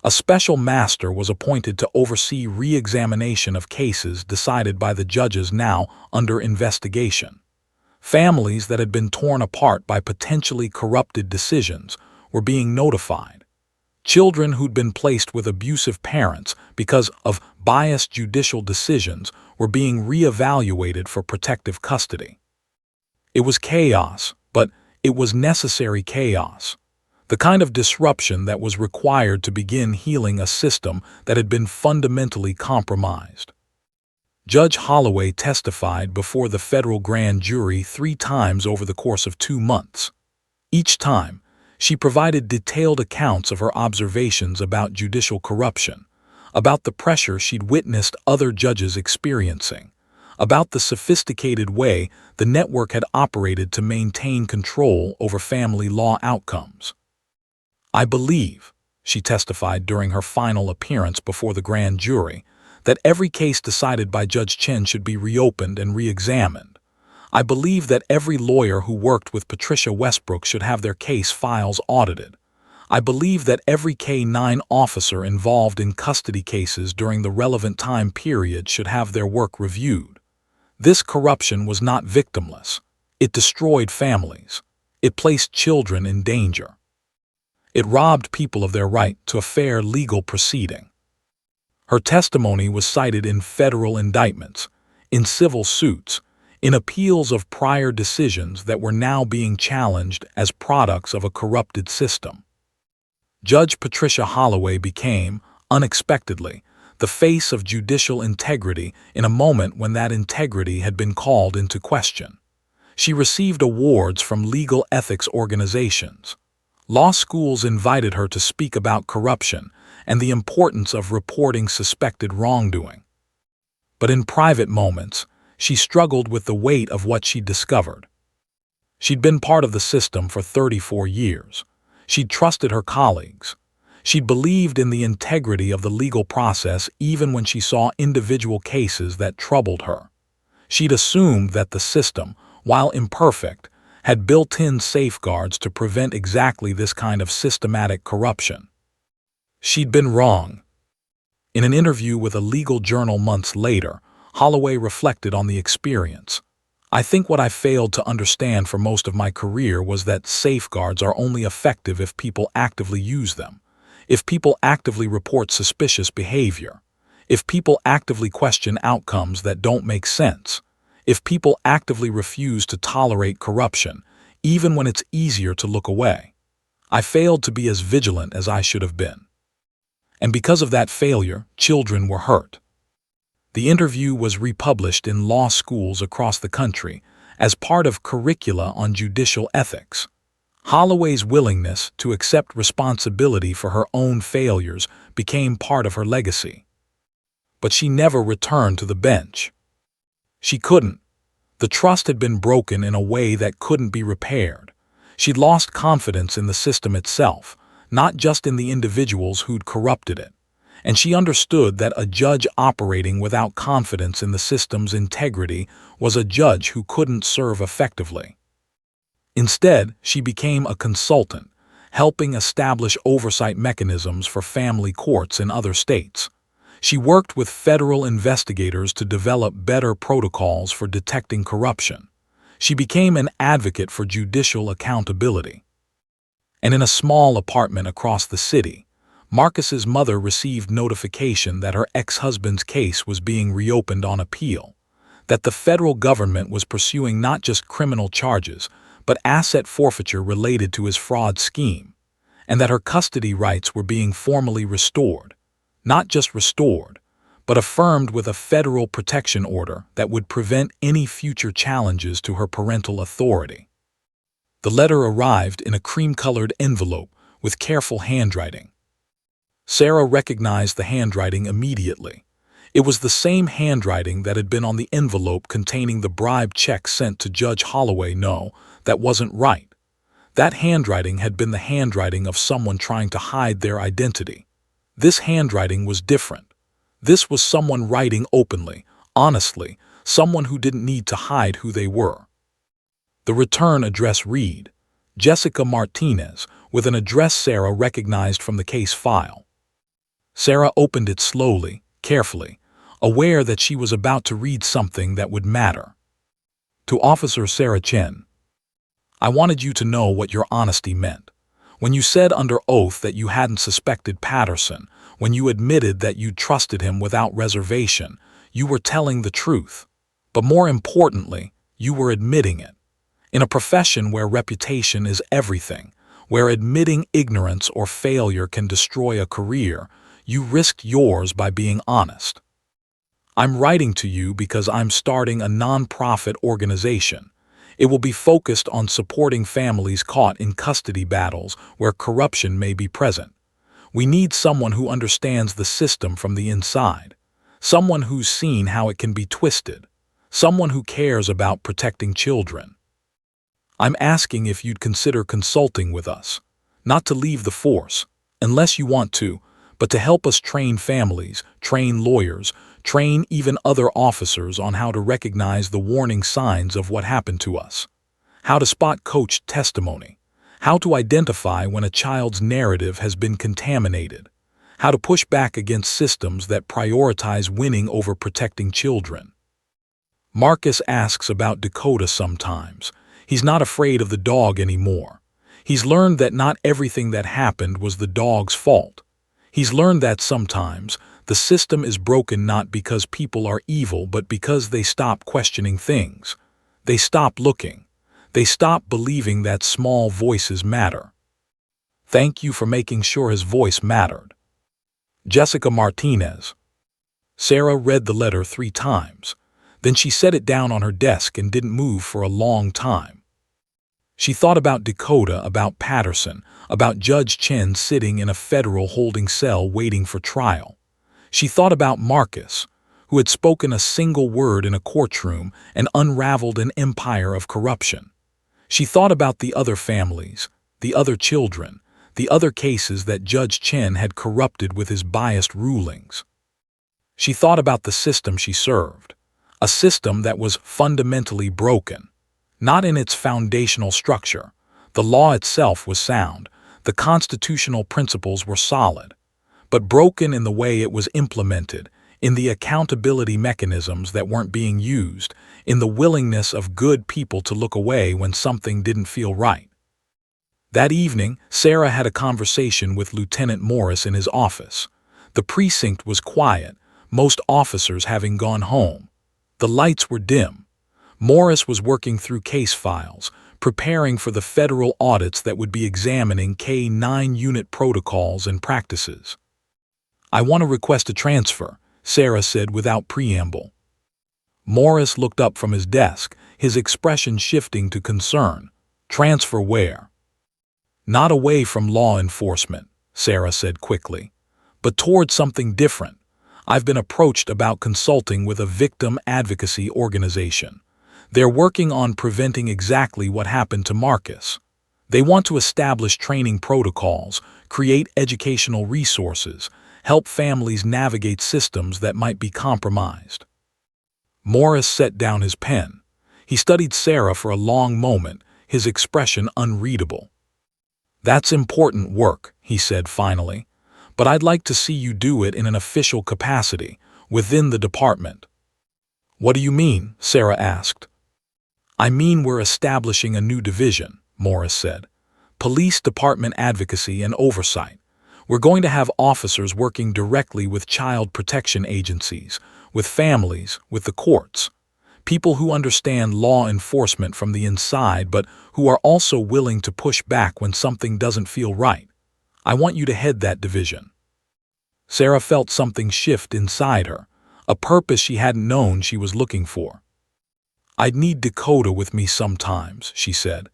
A special master was appointed to oversee re-examination of cases decided by the judges now under investigation. Families that had been torn apart by potentially corrupted decisions were being notified. Children who'd been placed with abusive parents because of biased judicial decisions were being re-evaluated for protective custody. It was chaos, but it was necessary chaos. The kind of disruption that was required to begin healing a system that had been fundamentally compromised. Judge Holloway testified before the federal grand jury 3 times over the course of 2 months. Each time, she provided detailed accounts of her observations about judicial corruption, about the pressure she'd witnessed other judges experiencing, about the sophisticated way the network had operated to maintain control over family law outcomes. "I believe," she testified during her final appearance before the grand jury, "that every case decided by Judge Chen should be reopened and re-examined. I believe that every lawyer who worked with Patricia Westbrook should have their case files audited. I believe that every K-9 officer involved in custody cases during the relevant time period should have their work reviewed. This corruption was not victimless. It destroyed families. It placed children in danger. It robbed people of their right to a fair legal proceeding." Her testimony was cited in federal indictments, in civil suits, in appeals of prior decisions that were now being challenged as products of a corrupted system. Judge Patricia Holloway became, unexpectedly, the face of judicial integrity in a moment when that integrity had been called into question. She received awards from legal ethics organizations. Law schools invited her to speak about corruption and the importance of reporting suspected wrongdoing. But in private moments, she struggled with the weight of what she'd discovered. She'd been part of the system for 34 years. She'd trusted her colleagues. She'd believed in the integrity of the legal process even when she saw individual cases that troubled her. She'd assumed that the system, while imperfect, had built-in safeguards to prevent exactly this kind of systematic corruption. She'd been wrong. In an interview with a legal journal months later, Holloway reflected on the experience. "I think what I failed to understand for most of my career was that safeguards are only effective if people actively use them, if people actively report suspicious behavior, if people actively question outcomes that don't make sense, if people actively refuse to tolerate corruption, even when it's easier to look away. I failed to be as vigilant as I should have been. And because of that failure, children were hurt." The interview was republished in law schools across the country as part of curricula on judicial ethics. Holloway's willingness to accept responsibility for her own failures became part of her legacy. But she never returned to the bench. She couldn't. The trust had been broken in a way that couldn't be repaired. She'd lost confidence in the system itself, not just in the individuals who'd corrupted it. And she understood that a judge operating without confidence in the system's integrity was a judge who couldn't serve effectively. Instead, she became a consultant, helping establish oversight mechanisms for family courts in other states. She worked with federal investigators to develop better protocols for detecting corruption. She became an advocate for judicial accountability. And in a small apartment across the city, Marcus's mother received notification that her ex-husband's case was being reopened on appeal, that the federal government was pursuing not just criminal charges, but asset forfeiture related to his fraud scheme, and that her custody rights were being formally restored, not just restored, but affirmed with a federal protection order that would prevent any future challenges to her parental authority. The letter arrived in a cream-colored envelope with careful handwriting. Sarah recognized the handwriting immediately. It was the same handwriting that had been on the envelope containing the bribe check sent to Judge Holloway. No, that wasn't right. That handwriting had been the handwriting of someone trying to hide their identity. This handwriting was different. This was someone writing openly, honestly, someone who didn't need to hide who they were. The return address read, Jessica Martinez, with an address Sarah recognized from the case file. Sarah opened it slowly, carefully, aware that she was about to read something that would matter. To Officer Sarah Chen, I wanted you to know what your honesty meant. When you said under oath that you hadn't suspected Patterson, when you admitted that you trusted him without reservation, you were telling the truth. But more importantly, you were admitting it. In a profession where reputation is everything, where admitting ignorance or failure can destroy a career, you risked yours by being honest. I'm writing to you because I'm starting a non-profit organization. It will be focused on supporting families caught in custody battles where corruption may be present. We need someone who understands the system from the inside, someone who's seen how it can be twisted, someone who cares about protecting children. I'm asking if you'd consider consulting with us, not to leave the force, unless you want to, but to help us train families, train lawyers, train even other officers on how to recognize the warning signs of what happened to us, how to spot coached testimony, how to identify when a child's narrative has been contaminated, how to push back against systems that prioritize winning over protecting children. Marcus asks about Dakota sometimes. He's not afraid of the dog anymore. He's learned that not everything that happened was the dog's fault. He's learned that sometimes the system is broken not because people are evil, but because they stop questioning things. They stop looking. They stop believing that small voices matter. Thank you for making sure his voice mattered. Jessica Martinez. Sarah read the letter 3 times. Then she set it down on her desk and didn't move for a long time. She thought about Dakota, about Patterson, about Judge Chen sitting in a federal holding cell waiting for trial. She thought about Marcus, who had spoken a single word in a courtroom and unraveled an empire of corruption. She thought about the other families, the other children, the other cases that Judge Chen had corrupted with his biased rulings. She thought about the system she served, a system that was fundamentally broken, Not in its foundational structure. The law itself was sound, the constitutional principles were solid, but broken in the way it was implemented, in the accountability mechanisms that weren't being used, in the willingness of good people to look away when something didn't feel right. That evening, Sarah had a conversation with Lieutenant Morris in his office. The precinct was quiet, most officers having gone home. The lights were dim. Morris was working through case files, preparing for the federal audits that would be examining K-9 unit protocols and practices. "I want to request a transfer," Sarah said without preamble. Morris looked up from his desk, his expression shifting to concern. "Transfer where?" "Not away from law enforcement," Sarah said quickly, "but toward something different. I've been approached about consulting with a victim advocacy organization. They're working on preventing exactly what happened to Marcus. They want to establish training protocols, create educational resources, help families navigate systems that might be compromised." Morris set down his pen. He studied Sarah for a long moment, his expression unreadable. "That's important work," he said finally, "but I'd like to see you do it in an official capacity, within the department." "What do you mean?" Sarah asked. "I mean we're establishing a new division," Morris said. "Police Department Advocacy and Oversight. We're going to have officers working directly with child protection agencies, with families, with the courts. People who understand law enforcement from the inside but who are also willing to push back when something doesn't feel right. I want you to head that division." Sarah felt something shift inside her, a purpose she hadn't known she was looking for. "I'd need Dakota with me sometimes," she said,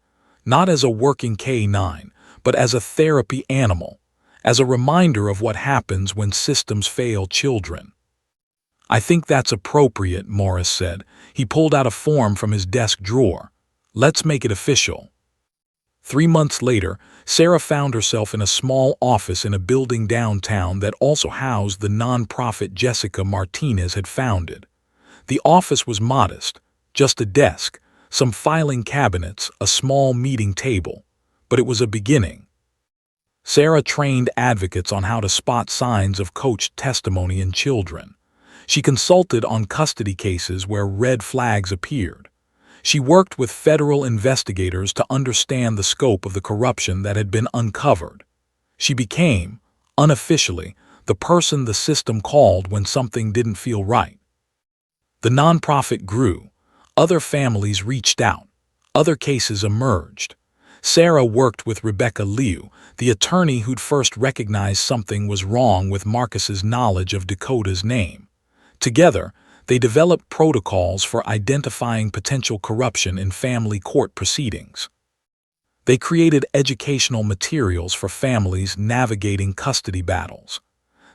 "not as a working K-9, but as a therapy animal, as a reminder of what happens when systems fail children." "I think that's appropriate," Morris said. He pulled out a form from his desk drawer. "Let's make it official." 3 months later, Sarah found herself in a small office in a building downtown that also housed the nonprofit Jessica Martinez had founded. The office was modest, just a desk, some filing cabinets, a small meeting table, but it was a beginning. Sarah trained advocates on how to spot signs of coached testimony in children. She consulted on custody cases where red flags appeared. She worked with federal investigators to understand the scope of the corruption that had been uncovered. She became, unofficially, the person the system called when something didn't feel right. The nonprofit grew. Other families reached out. Other cases emerged. Sarah worked with Rebecca Liu, the attorney who'd first recognized something was wrong with Marcus's knowledge of Dakota's name. Together, they developed protocols for identifying potential corruption in family court proceedings. They created educational materials for families navigating custody battles.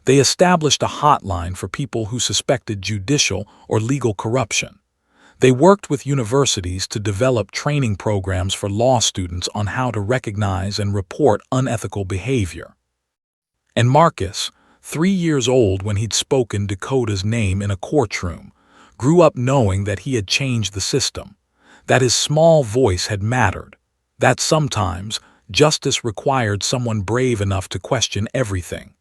They established a hotline for people who suspected judicial or legal corruption. They worked with universities to develop training programs for law students on how to recognize and report unethical behavior. And Marcus, 3 years old when he'd spoken Dakota's name in a courtroom, grew up knowing that he had changed the system, that his small voice had mattered, that sometimes justice required someone brave enough to question everything.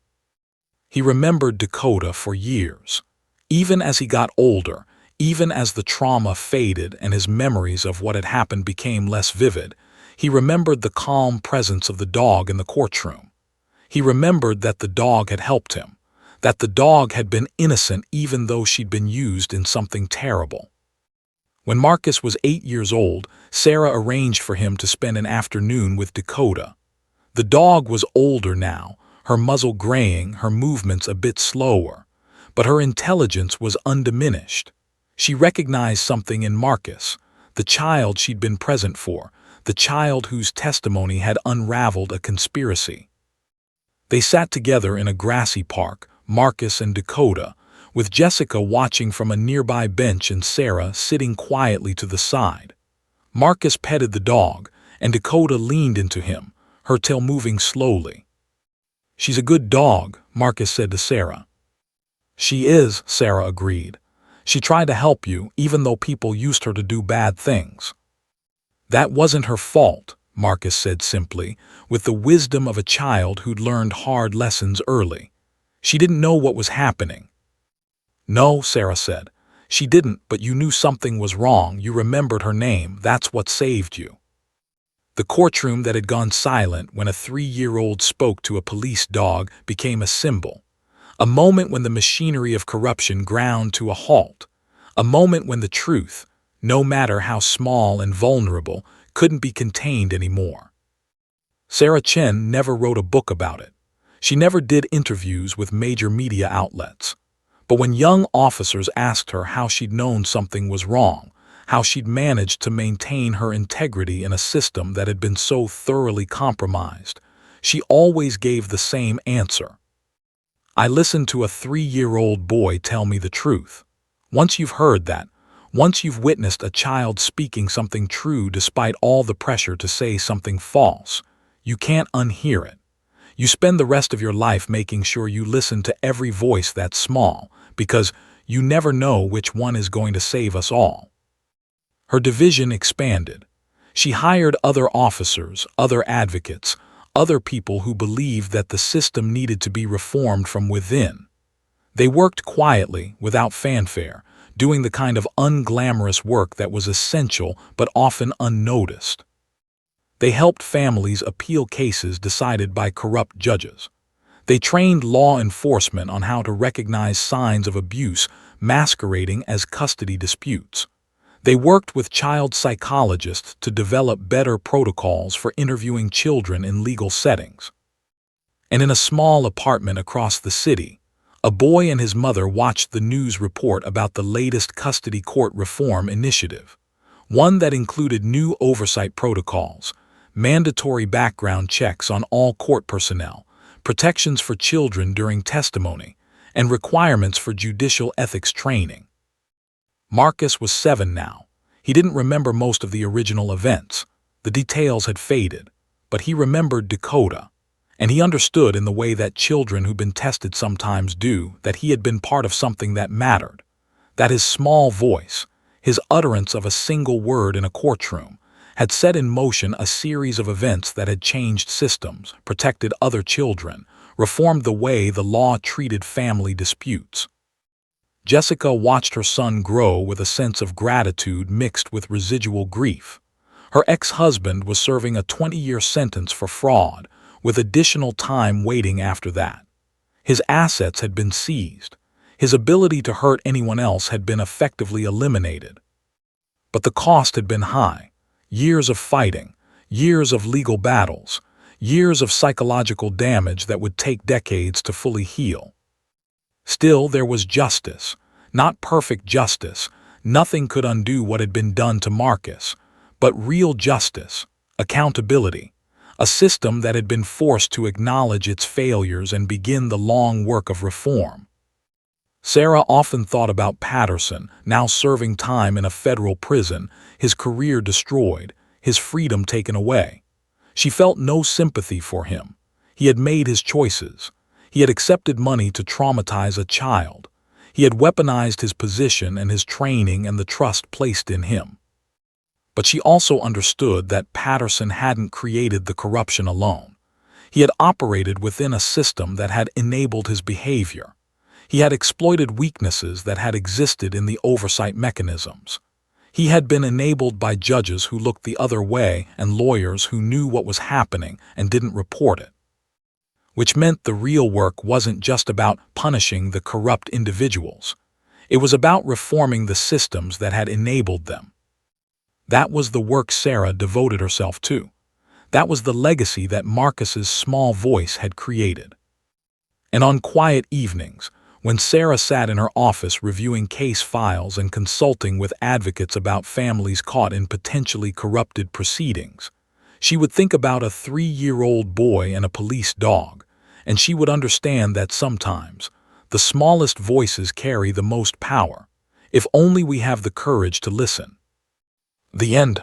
He remembered Dakota for years. Even as he got older, even as the trauma faded and his memories of what had happened became less vivid, he remembered the calm presence of the dog in the courtroom. He remembered that the dog had helped him, that the dog had been innocent even though she'd been used in something terrible. When Marcus was 8 years old, Sarah arranged for him to spend an afternoon with Dakota. The dog was older now, her muzzle graying, her movements a bit slower, but her intelligence was undiminished. She recognized something in Marcus, the child she'd been present for, the child whose testimony had unraveled a conspiracy. They sat together in a grassy park, Marcus and Dakota, with Jessica watching from a nearby bench and Sarah sitting quietly to the side. Marcus petted the dog, and Dakota leaned into him, her tail moving slowly. "She's a good dog," Marcus said to Sarah. "She is," Sarah agreed. "She tried to help you, even though people used her to do bad things." That wasn't her fault, Marcus said simply, with the wisdom of a child who'd learned hard lessons early. She didn't know what was happening. No, Sarah said. She didn't, but you knew something was wrong. You remembered her name. That's what saved you. The courtroom that had gone silent when a 3-year-old spoke to a police dog became a symbol. A moment when the machinery of corruption ground to a halt. A moment when the truth, no matter how small and vulnerable, couldn't be contained anymore. Sarah Chen never wrote a book about it. She never did interviews with major media outlets. But when young officers asked her how she'd known something was wrong, how she'd managed to maintain her integrity in a system that had been so thoroughly compromised, she always gave the same answer. I listened to a 3-year-old boy tell me the truth. Once you've heard that, once you've witnessed a child speaking something true despite all the pressure to say something false, you can't unhear it. You spend the rest of your life making sure you listen to every voice that's small, because you never know which one is going to save us all. Her division expanded. She hired other officers, other advocates, other people who believed that the system needed to be reformed from within. They worked quietly, without fanfare, doing the kind of unglamorous work that was essential but often unnoticed. They helped families appeal cases decided by corrupt judges. They trained law enforcement on how to recognize signs of abuse masquerading as custody disputes. They worked with child psychologists to develop better protocols for interviewing children in legal settings. And in a small apartment across the city, a boy and his mother watched the news report about the latest custody court reform initiative, one that included new oversight protocols, mandatory background checks on all court personnel, protections for children during testimony, and requirements for judicial ethics training. Marcus was 7 now. He didn't remember most of the original events. The details had faded, but he remembered Dakota, and he understood in the way that children who've been tested sometimes do that he had been part of something that mattered, that his small voice, his utterance of a single word in a courtroom, had set in motion a series of events that had changed systems, protected other children, reformed the way the law treated family disputes. Jessica watched her son grow with a sense of gratitude mixed with residual grief. Her ex-husband was serving a 20-year sentence for fraud, with additional time waiting after that. His assets had been seized. His ability to hurt anyone else had been effectively eliminated. But the cost had been high. Years of fighting, years of legal battles, years of psychological damage that would take decades to fully heal. Still, there was justice. Not perfect justice. Nothing could undo what had been done to Marcus. But real justice, accountability, a system that had been forced to acknowledge its failures and begin the long work of reform. Sarah often thought about Patterson, now serving time in a federal prison, his career destroyed, his freedom taken away. She felt no sympathy for him. He had made his choices. He had accepted money to traumatize a child. He had weaponized his position and his training and the trust placed in him. But she also understood that Patterson hadn't created the corruption alone. He had operated within a system that had enabled his behavior. He had exploited weaknesses that had existed in the oversight mechanisms. He had been enabled by judges who looked the other way and lawyers who knew what was happening and didn't report it. Which meant the real work wasn't just about punishing the corrupt individuals. It was about reforming the systems that had enabled them. That was the work Sarah devoted herself to. That was the legacy that Marcus's small voice had created. And on quiet evenings, when Sarah sat in her office reviewing case files and consulting with advocates about families caught in potentially corrupted proceedings, she would think about a 3-year-old boy and a police dog, and she would understand that sometimes the smallest voices carry the most power, if only we have the courage to listen. The end.